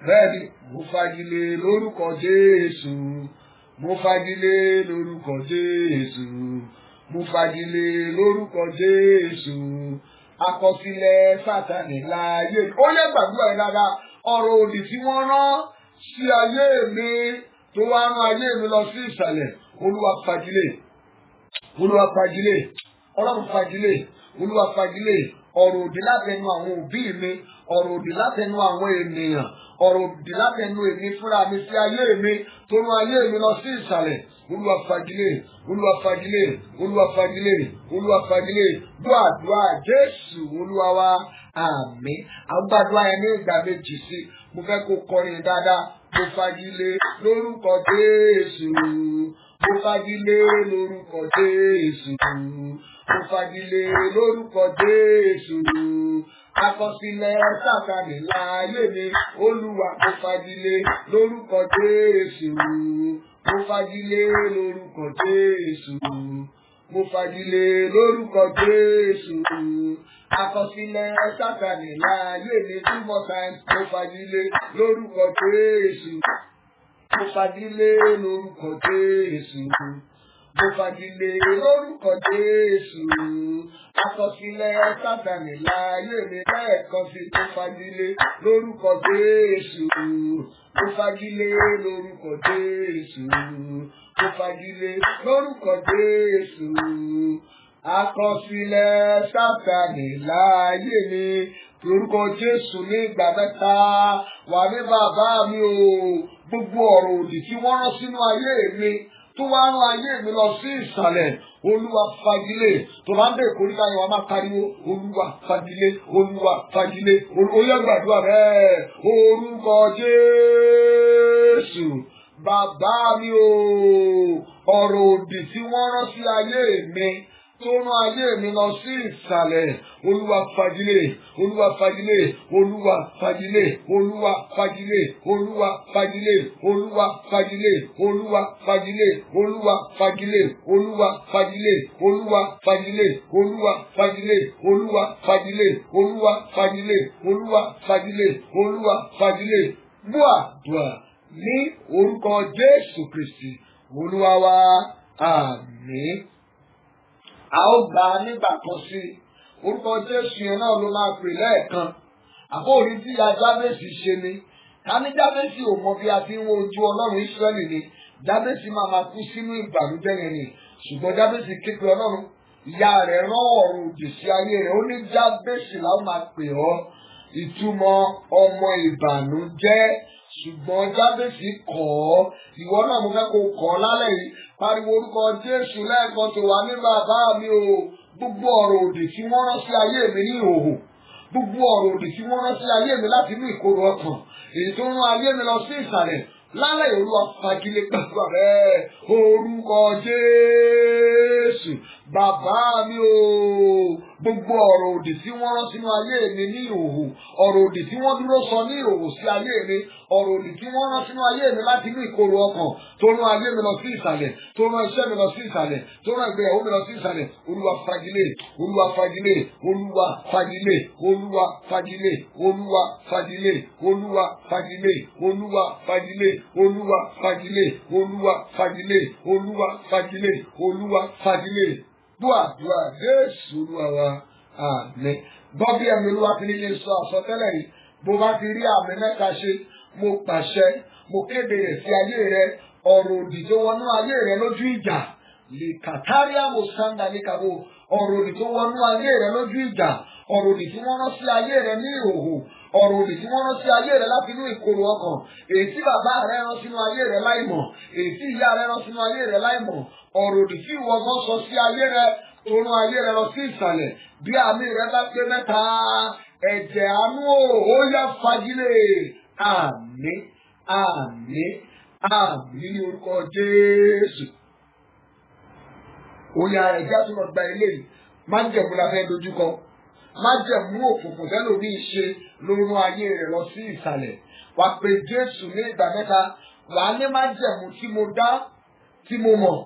bẹ́ẹ̀ni, mo fagilé lórúkọ Jésù, mo fagilé lórúkọ Jésù, mo fagilé lórúkọ Jésù. Àkọsílẹ̀ Sátánì láyé. Ó yá gbàdúrà yẹn dáadáa. ọ̀rọ̀ òdì tí wọ́n rán sí ayé mi tó wá rán ayé mi lọ sí ìsàlẹ̀, Olúwa fagilé, Olúwa fagilé, Ọlọ́run fagilé, Olúwa fagilé ọ̀rọ̀ òdì látẹnu àwọn òbí mi, ọ̀rọ̀ òdì látẹnu àwọn ènìyàn, ọ̀rọ̀ òdì látẹnu èmi fúnra mi sí ayé mi tó rán ayé mi lọ sí ìsàlẹ̀. Olúwa fagilé, Olúwa fagilé, Olúwa fagilé, Olúwa fagilé. Gbọ́ àdúrà Jésù Olúwa wa, àmín. Àgbàdúrà yẹn ní ìgbà méjì sí. Mo fẹ́ kó kọrin dáadáa. Mo fagilé lórúkọ Jésù. Mo fagilé lórúkọ Jésù. Mo fagilé lórúkọ Jésù. Àkọsílẹ̀ Sátánì láyé mi. Olúwa mo fagilé lórúkọ Jésù. Mo fagilé lórúkọ Jésù. Mo fagilé lórúkọ Jésù. Àkọsílẹ̀ Sátánì láyé mi 2 more times. Mo fagilé lórúkọ Jésù. Mo fagilé lórúkọ Jésù. Mo fagilé lórúkọ Jésù. Àkọsílẹ̀ Sátánì láyé mi lẹ́ẹ̀kan sí. Mo fagilé lórúkọ Jésù. Mo fagilé lórúkọ Jésù. Mo fagilé lórúkọ Jésù. Àkọsílẹ̀ Sátánì láyé mi lórúkọ Jésù ní ìgbà mẹ́ta. Wà ní bàbá mi o, gbogbo ọ̀rọ̀ òdì tí wọ́n rán sínú ayé mi tó wá rán ayé mi lọ sí ìsàlẹ̀, Olúwa fagilé. Tó bá ń bè kórìíta yẹn wà máa pariwo Olúwa fagilé, Olúwa fagilé. Olúwa gbàdúrà bẹ́ẹ̀. Orúkọ Jésù. Bàbá mi o, ọ̀rọ̀ òdì tí wọ́n rán sí ayé mi tó rán ayé mi lọ sí ìsàlẹ̀, Olúwa fagilé, Olúwa fagilé, Olúwa fagilé, Olúwa fagilé, Olúwa fagilé, Olúwa fagilé, Olúwa fagilé, Olúwa fagilé, Olúwa fagilé, Olúwa fagilé, Olúwa fagilé, Olúwa fagilé, Olúwa fagilé, Olúwa fagilé, Olúwa fagilé. Gbọ́ àdúrà ní orúkọ Jésù Kristi, Olúwa wa, àmín. A ó gbà nígbà kan sí. Orúkọ Jésù yẹn náà ló máa pè lẹ́ẹ̀kan. Àbórí tí ìyá Jábésì ṣe ni. Ká ní Jábésì ò mọ bí a ti ń wo ojú Ọlọ́run Ísírẹ́lì ni. Jábésì máa kú sínú ìbànújẹ́ yẹn ni. Ṣùgbọ́n Jábésì ké pe Ọlọ́run. Ìyá rẹ̀ rán ọ̀rọ̀ òdì sí ayé rẹ̀. Ó ní Jábésì làwọn máa pè ọ́. Ìtumọ̀ ọmọ ìbànújẹ́. Ṣùgbọ́n Jábésì kọ̀ ọ́. Ìwọ náà mo fẹ́ kó kọ̀ ọ́ lálẹ́ yìí. Pariwo orúkọ Jésù lẹ́ẹ̀kan tó wà ní bàbá mi o. Gbogbo ọ̀rọ̀ òdì tí wọ́n rán sí ayé mi ní ìhòòhò. Gbogbo ọ̀rọ̀ òdì tí wọ́n rán sí ayé mi láti inú ìkorò ọkàn. Èyí tó rán ayé mi lọ sí ìsàlẹ̀. Lálẹ́ Olúwa fagilé gbàdúrà rẹ̀. Orúkọ Jésù. Bàbá mi o. Gbogbo ọ̀rọ̀ òdì tí wọ́n rán sínú ayé mi ní ìhòòhò. Ọ̀rọ̀ òdì tí wọ́n dúró sọ ní ìhòòhò sí ayé mi. Ọ̀rọ̀ òdì tí wọ́n rán sínú ayé mi láti inú ìkorò ọkàn. Tó rán ayé mi lọ sí ìsàlẹ̀. Tó rán iṣẹ́ mi lọ sí ìsàlẹ̀. Tó rán ìgbéyàwó mi lọ sí ìsàlẹ̀. Olúwa fagilé. Olúwa fagilé. Olúwa fagilé. Olúwa fagilé. Olúwa fagilé. Olúwa fagilé. Olúwa fagilé. Olúwa fagilé. Olúwa fagilé. Olúwa fagilé. Olúwa fagilé. Gbọ́ àdúrà Jésù Olúwa wa, àmín. Gbọ́ bí ẹ̀mí Olúwa ti ní lè sọ àsọtẹ́lẹ̀ yìí. Bó bá ti rí àmì mẹ́ta ṣe, mo pàṣẹ, mo kéde rẹ̀ sí ayé rẹ, ọ̀rọ̀ òdì tó wọnú ayé rẹ lójú ìjà. Lìkàtáríà mo sáńdà níkàbó, ọ̀rọ̀ òdì tó wọnú ayé rẹ lójú ìjà. Ọ̀rọ̀ òdì tí wọ́n rán sí ayé rẹ ní ìhòòhò. Ọ̀rọ̀ òdì tí wọ́n rán sí ayé rẹ láti inú ìkorò ọkàn. Èyí tí bàbá rẹ rán sínú ayé rẹ láìmọ̀. Èyí tí ìyá rẹ rán sínú ayé rẹ láìmọ̀. Ọ̀rọ̀ òdì tí ìwọ gan sọ sí ayé rẹ tó rán ayé rẹ lọ sí ìsàlẹ̀. Bí àmì rẹ bá pé mẹ́ta, ẹ̀jẹ̀ àánú ó yá fagilé. Àmín, àmín, àmín ní orúkọ Jésù. Ó yá ẹ̀jẹ̀ tó lọ gba eléyìí. Májẹ̀mú la fẹ́ dojúkọ. Májẹ̀mú òkùnkùn tẹ́lẹ̀ ní ṣe ló rán ayé rẹ̀ lọ sí ìsàlẹ̀. Wà pé Jésù ní ìgbà mẹ́ta. Wà ní májẹ̀mú tí mo dá tí mo mọ̀.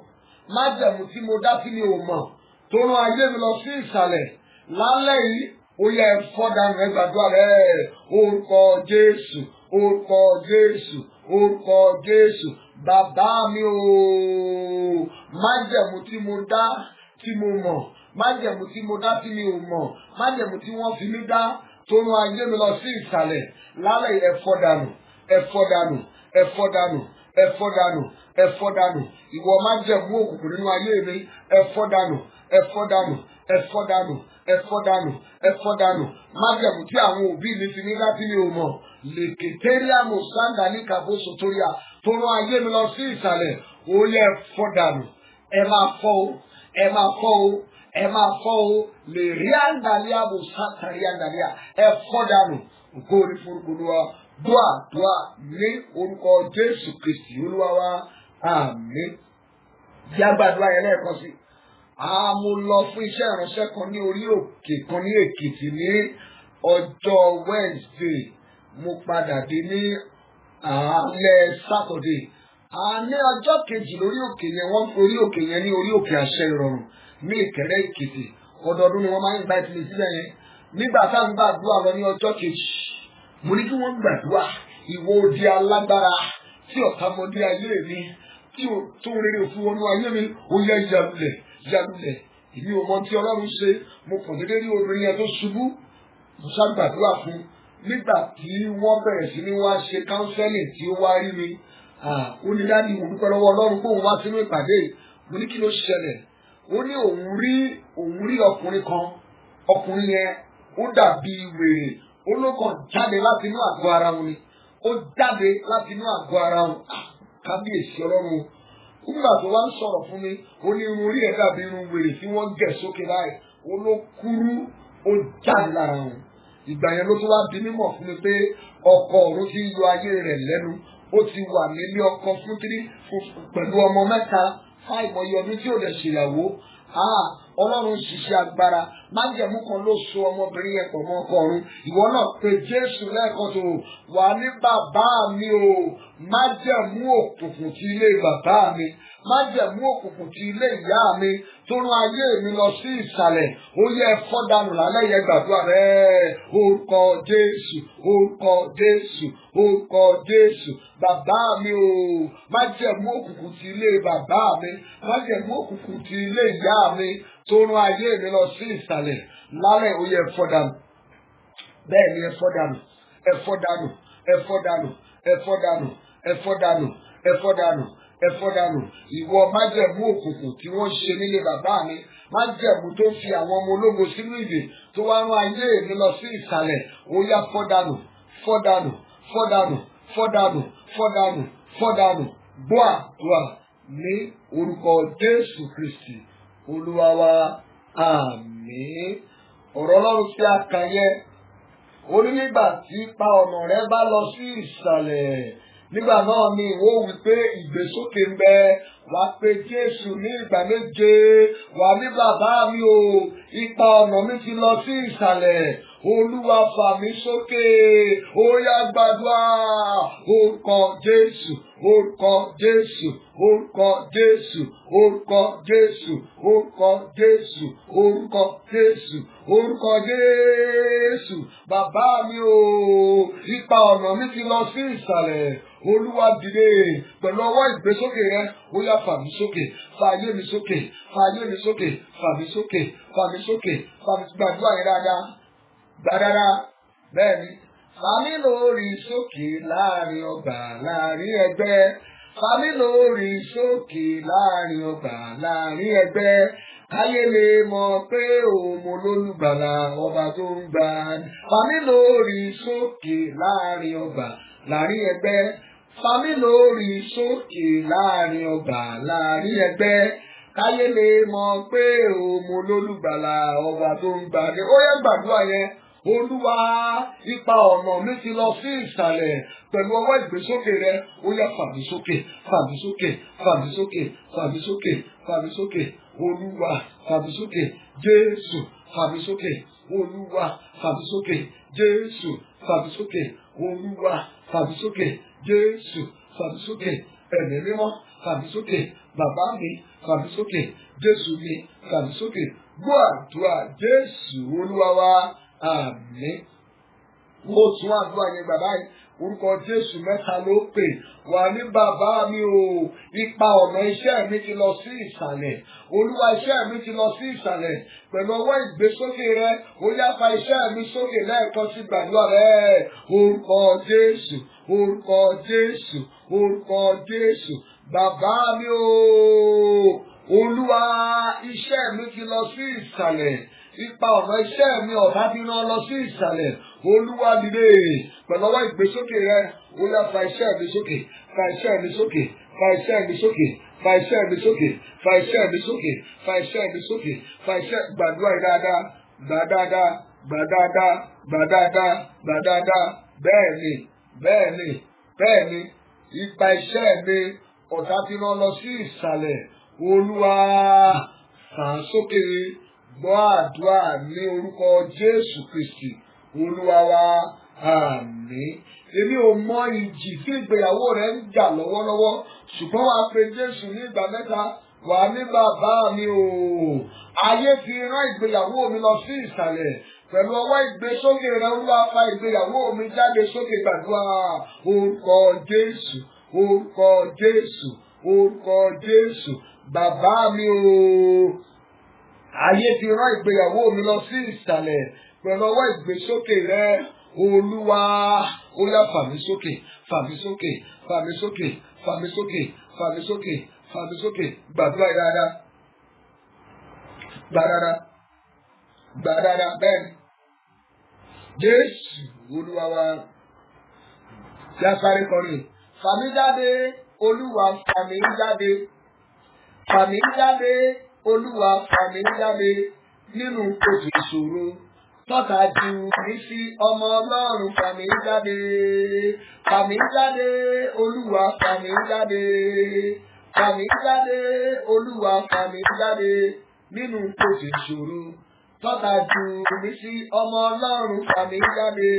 Májẹ̀mú tí mo dá tí mi ò mọ̀. Tó rán ayé mi lọ sí ìsàlẹ̀. Lálẹ́ yìí, ó yẹ fọ́dànù ẹ gbàdúrà rẹ̀. Orúkọ Jésù, orúkọ Jésù, orúkọ Jésù. Bàbá mi o. Májẹ̀mú tí mo dá tí mo mọ̀. Májẹ̀mú tí mo dá tí mi ò mọ̀. Májẹ̀mú tí wọ́n fi mí dá tó rán ayé mi lọ sí ìsàlẹ̀ lálẹ́ ẹ fọ́ dànù, ẹ fọ́ dànù, ẹ fọ́ dànù, ẹ fọ́ dànù, ẹ fọ́ dànù. Ìwọ májẹ̀mú òkùnkùn nínú ayé mi, ẹ fọ́ dànù, ẹ fọ́ dànù, ẹ fọ́ dànù, ẹ fọ́ dànù, ẹ fọ́ dànù. Májẹ̀mú tí àwọn òbí mi ti ní láti mi ò mọ̀. Lèkètéríà mùsàndà ní kàbóso toríà tó rán ayé mi lọ sí ìsàlẹ̀, ó yẹ fọ́ dànù. Ẹ máa fọ́ o, ẹ máa fọ́ o, ẹ máa fọ́ o. Lè rí àǹdàlíà mùsàntàrí àǹdàlíà, ẹ fọ́ dànù. Ògo ni forúkọ Olúwa. Dúà ní orúkọ Jésù Kristi Olúwa wa. Àmín. Bí agbàdúrà yẹn lẹ́ẹ̀kan sí. Mo lọ fún iṣẹ́ ìránṣẹ́ kan ní orí òkè kan ní Èkìtì ní ọjọ́ Wednesday. Mo padà dé ní alẹ́ Saturday. Ní ọjọ́ kejì lórí òkè yẹn, wọ́n orí òkè yẹn ní orí òkè àṣẹ ìrọ̀rùn ní Ìkẹrẹ́ Èkìtì. Ọdọọdún ni wọ́n máa ń gba ìtìlẹ̀ sílẹ̀ yẹn. Nígbà tá à ń gbàdúrà lọ ní ọjọ́ kejì, mo ní kí wọ́n gbàdúrà ìwọ odi alágbára tí ọ̀tá mọdé ayé mi tí o tó rere fún wọnú ayé mi, ó yẹ yalulẹ̀ yalulẹ̀. Èmi ò mọ tí Ọlọ́run ṣe, mo kàn déédéé rí obìnrin yẹn tó ṣubú, mo ṣá gbàdúrà fún. Nígbà tí wọ́n bẹ̀rẹ̀ sí ní wá ṣe counseling tí ó wá rí mi, ó ní dáàdi mo dúpẹ́ lọ́wọ́ Ọlọ́run pé òun wá sínú ìpàdé. Mo ní kí ló ṣẹlẹ̀? Ó ní òun rí ọkùnrin kan, ọkùnrin yẹn ó dàbí wèrè, ó ló kàn jáde láti inú àgọ́ ara wọn ni, ó jáde láti inú àgọ́ ara wọn. Kábíyèsí Ọlọ́run. Nígbà tó wá ń sọ̀rọ̀ fún mi, ó ní irun orí ẹ̀ dàbí irun wèrè tí wọ́n gẹ̀ sókè báyìí, ó ló kúrú, ó jáde lára wọn. Ìgbà yẹn ló tó wá di mímọ̀ fún mi pé ọkọ ọ̀run ti yọ ayé rẹ̀ lẹ́nu, ó ti wà nílé ọkọ fún pẹ̀lú ọmọ mẹ́ta, fáìmọye ọdún tí ò lè ṣèyàwó. Ọlọ́run ṣiṣẹ́ agbára. Májẹ̀mú kan ló so ọmọbìnrin yẹn pọ̀ mọ́ ọkọ ọ̀run. Ìwọ náà pe Jésù lẹ́ẹ̀kan tó wà ní bàbá mi o. Májẹ̀mú òkùnkùn ti ilé bàbá mi, májẹ̀mú òkùnkùn ti ilé ìyá mi tó rán ayé mi lọ sí ìsàlẹ̀, ó yẹ fọ́ dànù lálẹ́ yẹn gbàdúrà rẹ̀. Orúkọ Jésù, orúkọ Jésù, orúkọ Jésù. Bàbá mi o, májẹ̀mú òkùnkùn ti ilé bàbá mi, májẹ̀mú òkùnkùn ti ilé ìyá mi tó rán ayé mi lọ sí ìsàlẹ̀ lálẹ́, ó yẹ fọ́ dànù. Bẹ́ẹ̀ ni ẹ fọ́ dànù, ẹ fọ́ dànù, ẹ fọ́ dànù, ẹ fọ́ dànù, ẹ fọ́ dànù, ẹ fọ́ dànù, ẹ fọ́ dànù. Ìwọ májẹ̀mú òkùnkùn tí wọ́n ṣe nílé bàbá mi, májẹ̀mú tó fi àwọn ọmọ ológo sínú ìdè tó wá rán ayé mi lọ sí ìsàlẹ̀, ó yá fọ́ dànù, fọ́ dànù, fọ́ dànù, fọ́ dànù, fọ́ dànù, fọ́ dànù. Gbọ́ àdúrà ní orúkọ Jésù Kristi Olúwa wa. Àmín. Ọ̀rọ̀ Ọlọ́run tí a kà yẹn, ó ní nígbà tí ipa ọ̀nà rẹ bá lọ sí ìsàlẹ̀, nígbà náà ni ìwọ wí pé ìgbésókè ń bẹ. Wàá pe Jésù ní ìgbà méje. Wà ní bàbá mi o, ipa ọ̀nà mi ti lọ sí ìsàlẹ̀, Olúwa fà mí sókè. Ó yá gbàdúrà. Orúkọ Jésù, orúkọ Jésù, orúkọ Jésù, orúkọ Jésù, orúkọ Jésù, orúkọ Jésù, orúkọ Jésù. Bàbá mi o, ipa ọ̀nà mi ti lọ sí ìsàlẹ̀, Olúwa dìde pẹ̀lú ọwọ́ ìgbésókè rẹ. Ó yá fà mí sókè, fà ayé mi sókè, fà ayé mi sókè, fà mí sókè, fà mí sókè, fà mí gbàdúrà yẹn dáadáa. Gbàdára bẹ́ẹ̀ ni. Fà mí lórí sókè láàrin ọgbà láàrin ẹgbẹ́. Fà mí lórí sókè láàrin ọgbà láàrin ẹgbẹ́. Káyé lè mọ̀ pé òun mo lólùgbàlà ọba tó ń gbà. Fà mí lórí sókè láàrin ọgbà láàrin ẹgbẹ́. Fà mí lórí sókè láàrin ọgbà láàrin ẹgbẹ́. Káyé lè mọ̀ pé òun mo lólùgbàlà ọba tó ń gbà. Ó yẹ gbàdúrà yẹn. Olúwa, ipa ọ̀nà mi ti lọ sí ìsàlẹ̀ pẹ̀lú ọwọ́ ìgbésókè rẹ. Ó yá fà mí sókè, fà mí sókè, fà mí sókè, fà mí sókè, fà mí sókè. Olúwa, fà mí sókè. Jésù, fà mí sókè. Olúwa, fà mí sókè. Jésù, fà mí sókè. Olúwa, fà mí sókè. Jésù, fà mí sókè. Ẹ̀mí mímọ́, fà mí sókè. Bàbá mi, fà mí sókè. Jésù mi, fà mí sókè. Gbọ́ àdúrà Jésù Olúwa wa. Àmín. Mo tún àdúrà yẹn bàbá yìí. Orúkọ Jésù mẹ́ta ló pè. Wà ní bàbá mi o. Ipa ọ̀nà iṣẹ́ mi ti lọ sí ìsàlẹ̀. Olúwa iṣẹ́ mi ti lọ sí ìsàlẹ̀. Pẹ̀lú ọwọ́ ìgbésókè rẹ, ó yá fa iṣẹ́ mi sókè lẹ́ẹ̀kan sí gbàdúrà rẹ. Orúkọ Jésù, orúkọ Jésù, orúkọ Jésù. Bàbá mi o. Olúwa iṣẹ́ mi ti lọ sí ìsàlẹ̀. Ipa ọ̀nà iṣẹ́ mi ọ̀tá ti rán lọ sí ìsàlẹ̀. Olúwa dìde pẹ̀lú ọwọ́ ìgbésókè rẹ. Ó yá fa iṣẹ́ mi sókè, fa iṣẹ́ mi sókè, fa iṣẹ́ mi sókè, fa iṣẹ́ mi sókè, fa iṣẹ́ mi sókè, fa iṣẹ́ mi sókè, fa iṣẹ́ gbàdúrà dáadáa, gbà dáadáa, gbà dáadáa, gbà dáadáa, gbà dáadáa. Bẹ́ẹ̀ni, bẹ́ẹ̀ni, bẹ́ẹ̀ni. Ipa iṣẹ́ mi ọ̀tá ti rán lọ sí ìsàlẹ̀. Olúwa fà á sókè. Gbọ́ àdúrà ní orúkọ Jésù Kristi Olúwa wa. Àmín. Èmi ò mọ ìjì tí ìgbéyàwó rẹ̀ ń jà lọ́wọ́lọ́wọ́, ṣùgbọ́n wàá pe Jésù ní ìgbà mẹ́ta. Wà ní bàbá mi o. Ayé ti rán ìgbéyàwó mi lọ sí ìsàlẹ̀. Pẹ̀lú ọwọ́ ìgbésókè rẹ̀, Olúwa fa ìgbéyàwó mi jáde sókè gbàdúrà. Orúkọ Jésù, orúkọ Jésù, orúkọ Jésù. Bàbá mi o. Ayé ti rán ìgbéyàwó mi lọ sí ìsàlẹ̀. Pẹ̀lú ọwọ́ ìgbésókè rẹ, Olúwa, ó yá fà mí sókè, fà mí sókè, fà mí sókè, fà mí sókè, fà mí sókè, fà mí sókè. Gbàdúrà dáadáa, gbà dáadáa, gbà dáadáa. Bẹ́ẹ̀ni, Jésù Olúwa wa. Tí a sáré kọrin, fà mí jáde, Olúwa fà mí jáde, fà mí jáde. Olúwa fà mí jáde nínú kòtò ìṣòro. Tọ́ka jù mí sí ọmọ Ọlọ́run fà mí jáde. Fà mí jáde, Olúwa fà mí jáde. Fà mí jáde, Olúwa fà mí jáde nínú kòtò ìṣòro. Tọ́ka jù mí sí ọmọ Ọlọ́run fà mí jáde.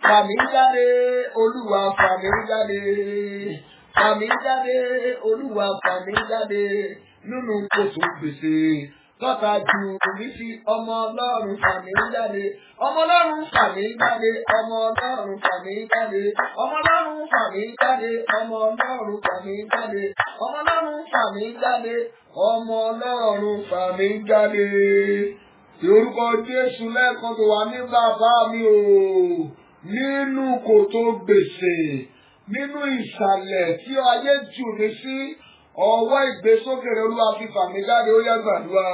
Fà mí jáde, Olúwa fà mí jáde. Fà mí jáde, Olúwa fà mí jáde nínú kòtò gbèsè. Tọ́ka jù mí sí ọmọ Ọlọ́run fà mí jáde. Ọmọ Ọlọ́run fà mí jáde. Ọmọ Ọlọ́run fà mí jáde. Ọmọ Ọlọ́run fà mí jáde. Ọmọ Ọlọ́run fà mí jáde. Ọmọ Ọlọ́run fà mí jáde. Ọmọ Ọlọ́run fà mí jáde. Orúkọ Jésù lẹ́ẹ̀kan tó wà ní bàbá mi o. Nínú kòtò gbèsè, nínú ìsàlẹ̀ tí ayé jù mí sí. Ọwọ́ ìgbésókè rẹ̀, Olúwa fi fà mí jáde. Ó yá gbàdúrà.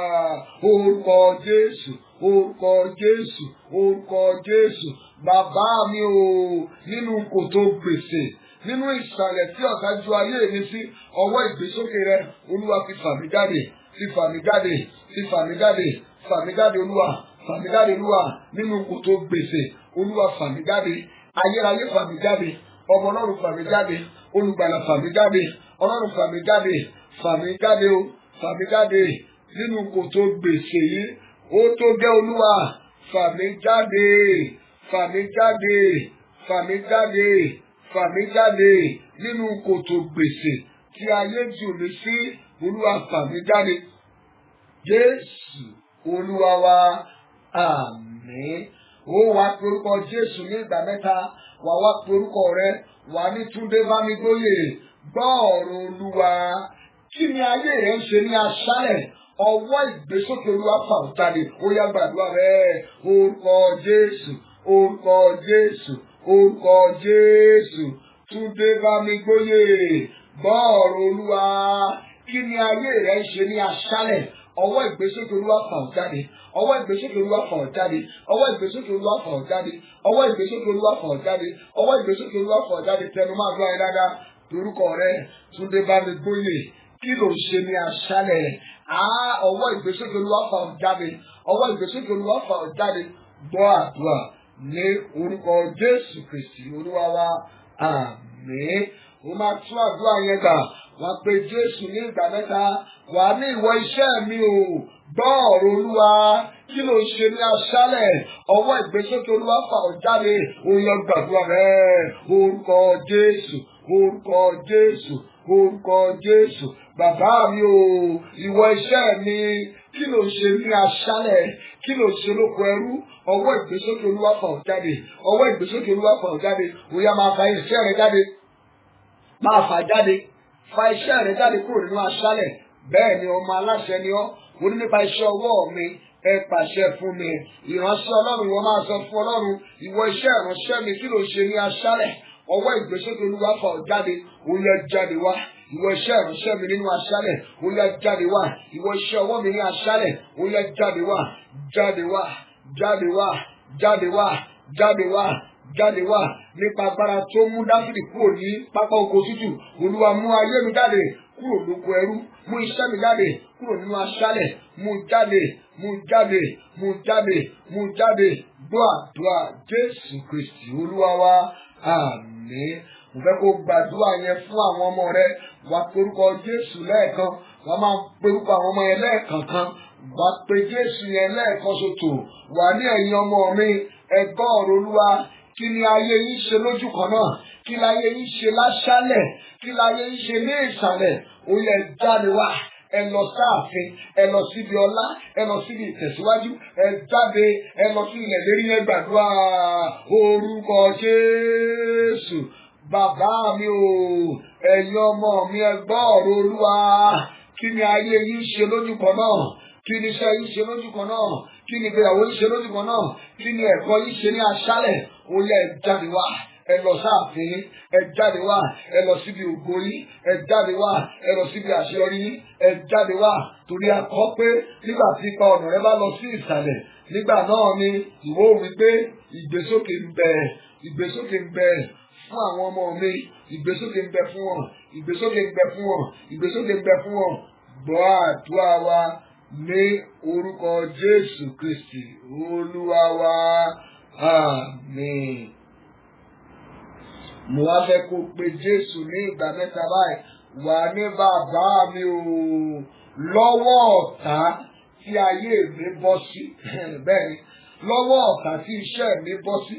Orúkọ Jésù, orúkọ Jésù, orúkọ Jésù. Bàbá mi o. Nínú kòtò gbèsè, nínú ìsàlẹ̀ tí ọ̀tá ju ayé mi sí. Ọwọ́ ìgbésókè rẹ̀, Olúwa fi fà mí jáde, fi fà mí jáde, fi fà mí jáde, fà mí jáde. Olúwa fà mí jáde. Olúwa nínú kòtò gbèsè, Olúwa fà mí jáde. Ayérayé fà mí jáde. Ọmọ Ọlọ́run fà mí jáde. Olùgbàlà fà mí jáde. Ọlọ́run fà mí jáde, fà mí jáde o, fà mí jáde nínú kòtò gbèsè yìí. Ó tó gẹ́ Olúwa, fà mí jáde, fà mí jáde, fà mí jáde, fà mí jáde nínú kòtò gbèsè tí ayé jù mí sí. Olúwa fà mí jáde. Jésù Olúwa wa. Àmín. Ó wá pe orúkọ Jésù ní ìgbà mẹ́ta. Wà wá pe orúkọ rẹ. Wà ní Túndé Bámigbóyè. Gbọ́ ọ̀rọ̀ Olúwa. Kí ni ayé rẹ̀ ń ṣe ní aṣálẹ̀? Ọwọ́ ìgbésókè Olúwa fà ó jáde. Ó yá gbàdúrà rẹ̀. Orúkọ Jésù, orúkọ Jésù, orúkọ Jésù. Túndé Bámigbóyè. Gbọ́ ọ̀rọ̀ Olúwa. Kí ni ayé rẹ̀ ń ṣe ní aṣálẹ̀? Ọwọ́ ìgbésókè Olúwa fà ó jáde. Ọwọ́ ìgbésókè Olúwa fà ó jáde. Ọwọ́ ìgbésókè Olúwa fà ó jáde. Ọwọ́ ìgbésókè Olúwa fà ó jáde. Ọwọ́ ìgbésókè Olúwa fà ó jáde. Tẹnu máa gbọ́ ẹ dáadáa. Orúkọ rẹ̀ Túndé Bámigbóyè. Kí ló ń ṣe ní aṣálẹ̀? Ọwọ́ ìgbésókè Olúwa fà ó jáde. Ọwọ́ ìgbésókè Olúwa fà ó jáde. Gbọ́ àdúrà ní orúkọ Jésù Kristi Olúwa wa. Àmín. Ó máa tún àdúrà yẹn gbà. Wàá pe Jésù ní ìgbà mẹ́ta. Wà ní ìwọ iṣẹ́ mi o. Gbọ́ ọ̀rọ̀ Olúwa. Kí ló ń ṣe ní aṣálẹ̀? Ọwọ́ ìgbésókè Olúwa fà ó jáde. Ó yá gbàdúrà rẹ̀. Orúkọ Jésù, orúkọ Jésù, orúkọ Jésù. Bàbá mi o, ìwọ iṣẹ́ mi, kí ló ṣe ní aṣálẹ̀, kí ló ṣe lóko ẹrú, ọwọ́ ìgbésókè Olúwa fà ọ́ jáde, ọwọ́ ìgbésókè Olúwa fà ọ́ jáde, ó yá máa fa iṣẹ́ rẹ jáde, máa fà jáde, fa iṣẹ́ rẹ jáde kúrò nínú aṣálẹ̀. Bẹ́ẹ̀ ni ọmọ aláṣẹ ni ọ́, ó ní nípa iṣẹ́ ọwọ́ mi, ẹ pàṣẹ fún mi. Ìránṣẹ́ Ọlọ́run, ìwọ máa sọ fún Ọlọ́run, ìwọ iṣẹ́ ìránṣẹ́ mi, kí ló ṣe ní aṣálẹ̀, ọwọ́ ìgbésókè Olúwa fà ọ́ jáde, ó yá jáde wá. Ìwọ iṣẹ́ ìránṣẹ́ mi nínú aṣálẹ̀, ó yá jáde wá. Ìwọ iṣẹ́ ọwọ́ mi ní aṣálẹ̀, ó yá jáde wá, jáde wá, jáde wá, jáde wá, jáde wá, jáde wá. Nípa agbára tó mú Dáfídì kúrò ní pápá oko tútù, Olúwa mú ayé mi jáde kúrò lóko ẹrú, mú iṣẹ́ mi jáde kúrò nínú aṣálẹ̀, mú jáde, mú jáde, mú jáde, mú jáde. Gbọ́ àdúrà Jésù Kristi Olúwa wa. Àmín. Mo fẹ́ kó gbàdúrà yẹn fún àwọn ọmọ rẹ. Wá porúkọ Jésù lẹ́ẹ̀kan, wá máa porúkọ àwọn ọmọ yẹn lẹ́ẹ̀kankan. Wá pe Jésù yẹn lẹ́ẹ̀kan ṣoṣo. Wà ní ẹ̀yin ọmọ mi, ẹ gbọ́ ọ̀rọ̀ Olúwa. Kí ni ayé yín ṣe lójú kan náà? Kí láyé yín ṣe láṣálẹ̀? Kí láyé yín ṣe ní ìsàlẹ̀? Ó yẹ jáde wá. Ẹ lọ sáàfin, ẹ lọ síbi ọlá, ẹ lọ síbi ìtẹ̀síwájú, ẹ jáde, ẹ lọ sí ilẹ̀ lérí yẹn gbàdúrà orúkọ Jésù. Bàbá mi o, ẹ̀yin ọmọ mi, ẹ gbọ́ ọ̀rọ̀ Olúwa. Kí ni ayé yín ṣe lójú kan náà? Kí ni iṣẹ́ yín ṣe lójú kan náà? Kí ni ìgbéyàwó yín ṣe lójú kan náà? Kí ni ẹ̀kọ́ yín ṣe ní aṣálẹ̀? Ó yẹ ẹ jáde wá. Ẹ lọ sáàfin, ẹ jáde wá, ẹ lọ síbi ògo yín, ẹ jáde wá, ẹ lọ síbi àṣeyọrí yín, ẹ jáde wá. Torí a kọ pé nígbà tí ipa ọ̀nà rẹ bá lọ sí ìsàlẹ̀, nígbà náà ni ìwọ wí pé ìgbésókè ń bẹ, ìgbésókè ń bẹ fún àwọn ọmọ mi, ìgbésókè ń bẹ fún wọn, ìgbésókè ń bẹ fún wọn, ìgbésókè ń bẹ fún wọn. Gbọ́ àdúrà wa ní orúkọ Jésù Kristi Olúwa wa. Àmín. Mo wá fẹ́ kó pe Jésù ní ìgbà mẹ́ta báyìí. Wà ní bàbá mi o, lọ́wọ́ ọ̀tá tí ayé mi bọ́ sí. Bẹ́ẹ̀ni, lọ́wọ́ ọ̀tá tí iṣẹ́ mi bọ́ sí.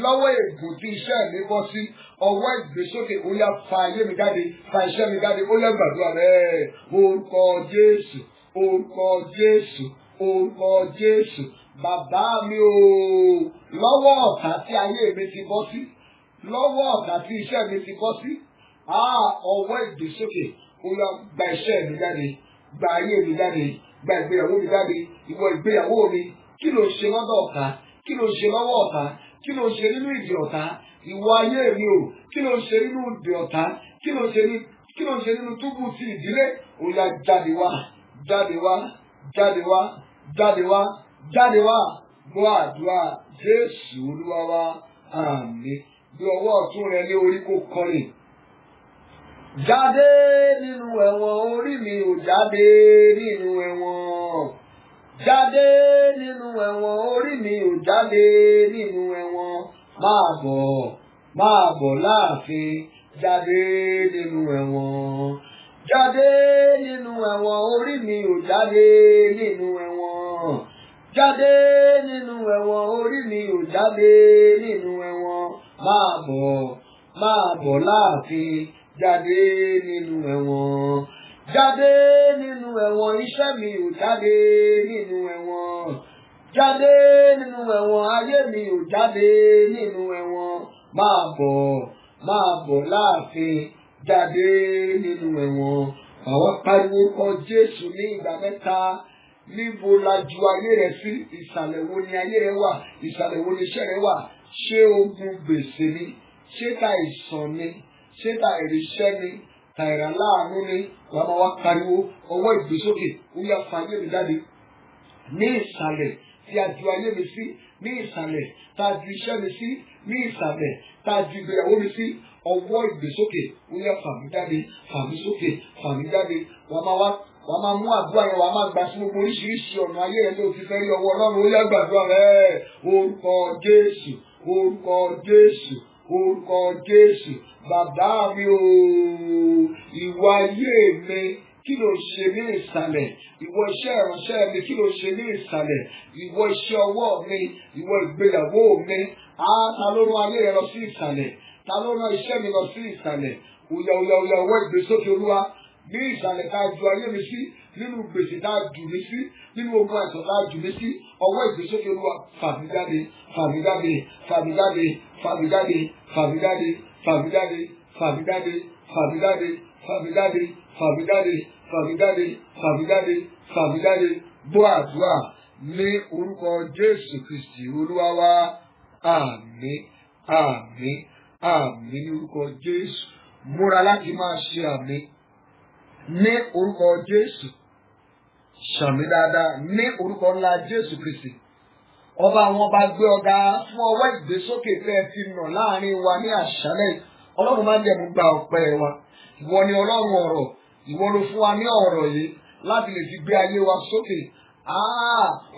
Lọ́wọ́ ègún tí iṣẹ́ mi bọ́ sí. Ọwọ́ ìgbésókè ó yá fa ayé mi jáde, fa iṣẹ́ mi jáde, ó yá gbàdúrà bẹ́ẹ̀. Orúkọ Jésù, orúkọ Jésù, orúkọ Jésù. Bàbá mi o, lọ́wọ́ ọ̀tá tí ayé mi ti bọ́ sí. Lọ́wọ́ ọ̀tá tí iṣẹ́ mi ti bọ́ sí. Ọwọ́ ìgbésókè ó yá gba iṣẹ́ mi jáde, gba ayé mi jáde, gba ìgbéyàwó mi jáde. Ìwọ ìgbéyàwó mi, kí ló ṣe lọ́dọ̀ ọ̀tá? Kí ló ṣe lọ́wọ́ ọ̀tá? Kí ló ṣe nínú ìdè ọ̀tá? Ìwọ ayé mi o, kí ló ṣe nínú ìdè ọ̀tá? Kí ló ṣe nínú túbú ti ìdílé? Ó yá jáde wá, jáde wá, jáde wá, jáde wá, jáde wá. Gbọ́ àdúrà Jésù Olúwa wa. Àmín. Bí ọwọ́ ọ̀tún rẹ lé orí kó kọrin. Jáde nínú ẹ̀wọ̀n orí mi ò jáde nínú ẹ̀wọ̀n. Jáde nínú ẹ̀wọ̀n orí mi ò jáde nínú ẹ̀wọ̀n. Máa bọ̀ láàfin. Jáde nínú ẹ̀wọ̀n. Jáde nínú ẹ̀wọ̀n orí mi ò jáde nínú ẹ̀wọ̀n. Jáde nínú ẹ̀wọ̀n orí mi ò jáde nínú ẹ̀wọ̀n. Máa bọ̀ láàfin. Jáde nínú ẹ̀wọ̀n. Jáde nínú ẹ̀wọ̀n iṣẹ́ mi ò jáde nínú ẹ̀wọ̀n. Jáde nínú ẹ̀wọ̀n ayé mi ò jáde nínú ẹ̀wọ̀n. Máa bọ̀ láàfin. Jáde nínú ẹ̀wọ̀n. Àwọn pariwo kọ Jésù ní ìgbà mẹ́ta. Níbo la ju ayé rẹ sí? Ìsàlẹ̀ wo ni ayé rẹ wà? Ìsàlẹ̀ wo ni iṣẹ́ rẹ wà? Ṣé ogun gbèsè ni? Ṣé ta ìsàn ni? Ṣé ta ìrìṣẹ́ ni? Ta ìrànláàánú ni? Wàá máa wá pariwo ọwọ́ ìgbésókè ó yá fa ayé mi jáde. Ní ìsàlẹ̀ tí a ju ayé mi sí, ní ìsàlẹ̀ tá a ju iṣẹ́ mi sí, ní ìsàlẹ̀ tá a ju ìgbéyàwó mi sí, ọwọ́ ìgbésókè ó yá fà mí jáde, fà mí sókè, fà mí jáde. Wàá máa mú àdúrà yẹn, wàá máa gbà sí gbogbo oríṣiríṣi ọ̀nà ayé yẹn tó ti fẹ́ rí ọwọ́ Ọlọ́run ó yá gbàdúrà rẹ̀. Orúkọ Jésù, orúkọ Jésù, orúkọ Jésù. Bàbá mi o, ìwọ ayé mi, kí ló ṣe ní ìsàlẹ̀? Ìwọ iṣẹ́ ìránṣẹ́ mi, kí ló ṣe ní ìsàlẹ̀? Ìwọ iṣẹ́ ọwọ́ mi, ìwọ ìgbéyàwó mi, ta ló rán ayé rẹ lọ sí ìsàlẹ̀? Ta ló rán iṣẹ́ mi lọ sí ìsàlẹ̀? Ó Oya ọwọ́ ìgbésókè Olúwa ní ìsàlẹ̀ tá a ju ayé mi sí, nínú gbèsè tá a jù mí sí, nínú ogun àìsàn tá a jù mí sí, ọwọ́ ìgbésókè Olúwa fà mí jáde, fà mí jáde, fà mí jáde, fà mí jáde, fà mí jáde, fà mí jáde, fà mí jáde, fà mí jáde, fà mí jáde, fà mí jáde, fà mí jáde, fà mí jáde, fà mí jáde. Gbọ́ àdúrà ní orúkọ Jésù Kristi Olúwa wa. Àmín, àmín, àmín ní orúkọ Jésù. Múra láti máa ṣe àmín ní orúkọ Jésù. Ṣàmì dáadáa ní orúkọ ńlá Jésù Kristi. Ọba àwọn ọba gbé ọ̀gá fún ọwọ́ ìgbésókè tẹ́ ẹ ti nà láàrin wa ní àṣálẹ́. Ọlọ́run máa ń jẹ́ mo gba ọpẹ́ wa. Ìwọ ni Ọlọ́run ọ̀rọ̀. Ìwọ ló fún wa ní ọ̀rọ̀ yìí láti lè fi gbé ayé wa sókè.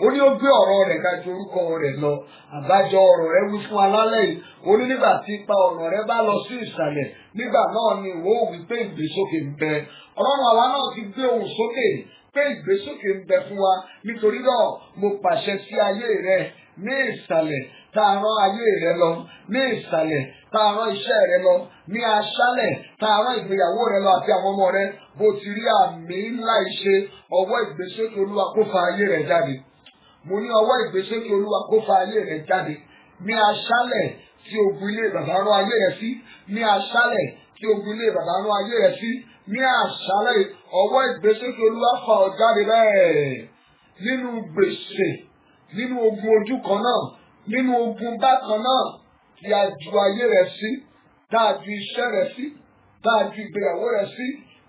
Ó ní ó gbé ọ̀rọ̀ rẹ̀ ga ju orúkọ rẹ̀ lọ. Àbájọ ọ̀rọ̀ rẹ̀ wí fún alálẹ̀ yìí. Ó ní nígbà tí ipa ọ̀nà rẹ̀ bá lọ sí ìsàlẹ̀, nígbà náà ni ìwọ ò wí pé ìgbésókè ń bẹ. Ọlọ́run àwa náà ti gbé ohùn sókè pé ìgbésókè ń bẹ fún wa. Nítorí náà mo pàṣẹ sí ayé rẹ ní ìsàlẹ̀ tá a rán ayé rẹ lọ, ní ìsàlẹ̀ tá a rán iṣẹ́ rẹ lọ, ní aṣálẹ̀ tá a rán ìgbéyàwó rẹ lọ àti àwọn ọmọ rẹ. Bó ti rí àmì ńlá ìṣe, ọwọ́ ìgbésókè Olúwa kó fa ayé rẹ jáde. Mo ní ọwọ́ ìgbésókè Olúwa kó fa ayé rẹ jáde. Ní aṣálẹ̀ tí ogun ilé bàbá rán ayé rẹ sí, ní aṣálẹ̀ tí ogun ilé bàbá rán ayé rẹ sí, ní aṣálẹ̀ ọwọ́ ìgbésókè Olúwa fa ọ jáde bẹ́ẹ̀. Nínú gbèsè, nínú ogun ojú kan náà, nínú ogun bákan náà tí a ju ayé rẹ sí, tá a ju iṣẹ́ rẹ sí, tá a ju ìgbéyàwó rẹ sí,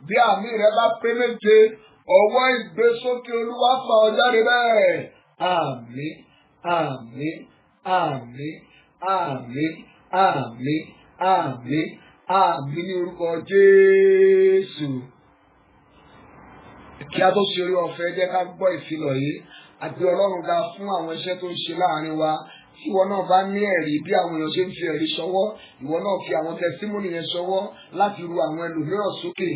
bí àmì rẹ bá pé méje, ọwọ́ ìgbésókè Olúwa fà ọ́ jáde bẹ́ẹ̀. Àmín, àmín, àmín, àmín, àmín, àmín, àmín ní orúkọ Jésù. Kí a tó ṣe orí ọ̀fẹ́ jẹ́ ká gbọ́ ìfilọ̀ yìí àti Ọlọ́run ga fún àwọn iṣẹ́ tó ń ṣe láàrin wa. Tí ìwọ náà bá ní ẹ̀rí bí àwọn èèyàn ṣe ń fi ẹ̀rí ṣọwọ́, ìwọ náà fi àwọn tẹsímọ́nì yẹn ṣọwọ́ láti ru àwọn ẹlòmíràn sókè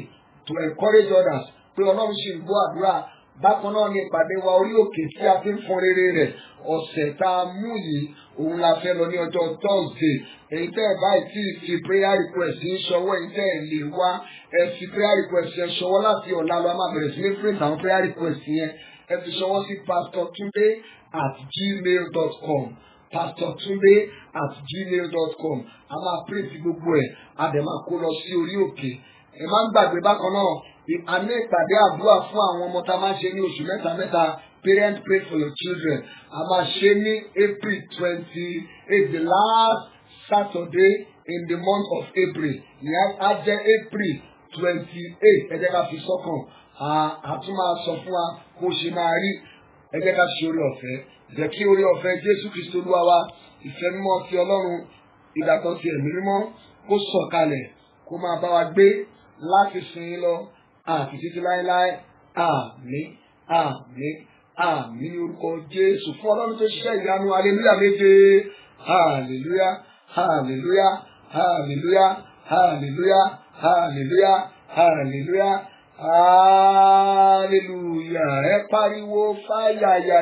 to encourage others pé Ọlọ́run ṣì ń gbọ́ àdúrà. Bákan náà ni ìpàdé wa orí òkè tí a fi ń fọn rere rẹ̀ ọ̀sẹ̀ tá a mú yìí, òun la fẹ́ lọ ní ọjọ́ Thursday. Èyí tẹ́ ẹ̀ báyìí tí fi prayer request ń ṣọwọ́, èyí tẹ́ ẹ̀ lè wá ẹ fi prayer request yẹn ṣọwọ́ láti ọ̀la lọ. A máa bẹ̀rẹ̀ sí ní print àwọn prayer request yẹn. Ẹ fi ṣọwọ́ sí pastortunde@gmail.com pastortunde@gmail.com. A máa print gbogbo ẹ̀, a dẹ̀ máa kó lọ sí orí òkè. Ẹ má gbàgbé bákan náà, a ní ìpàdé àdúrà fún àwọn ọmọ tá a máa ṣe ní oṣù mẹ́ta. Parent pray for your children. A máa ṣe ní April 28, the last Saturday in the month of April. Ìyẹn á jẹ́ April 28. Ẹ jẹ́ ká fi sọ́kàn. A tún máa sọ fún wa kó ṣe máa rí. Ẹ jẹ́ ká ṣe orí ọ̀fẹ́. Jẹ́ kí orí ọ̀fẹ́ Jésù Kristi Olúwa wa, ìfẹ́ mímọ́ ti Ọlọ́run, ìdàpọ̀ ti ẹ̀mí mímọ́ kó sọ̀kalẹ̀, kó máa bá wa gbé láti sin lọ àti títí láéláé. Àmín, àmín, àmín ní orúkọ Jésù. Fún Ọlọ́run tó ṣiṣẹ́ ìyanu, hallelujah méje. Hallelujah, hallelujah, hallelujah, hallelujah, hallelujah, hallelujah, hallelujah. Ẹ pariwo fáyà yà.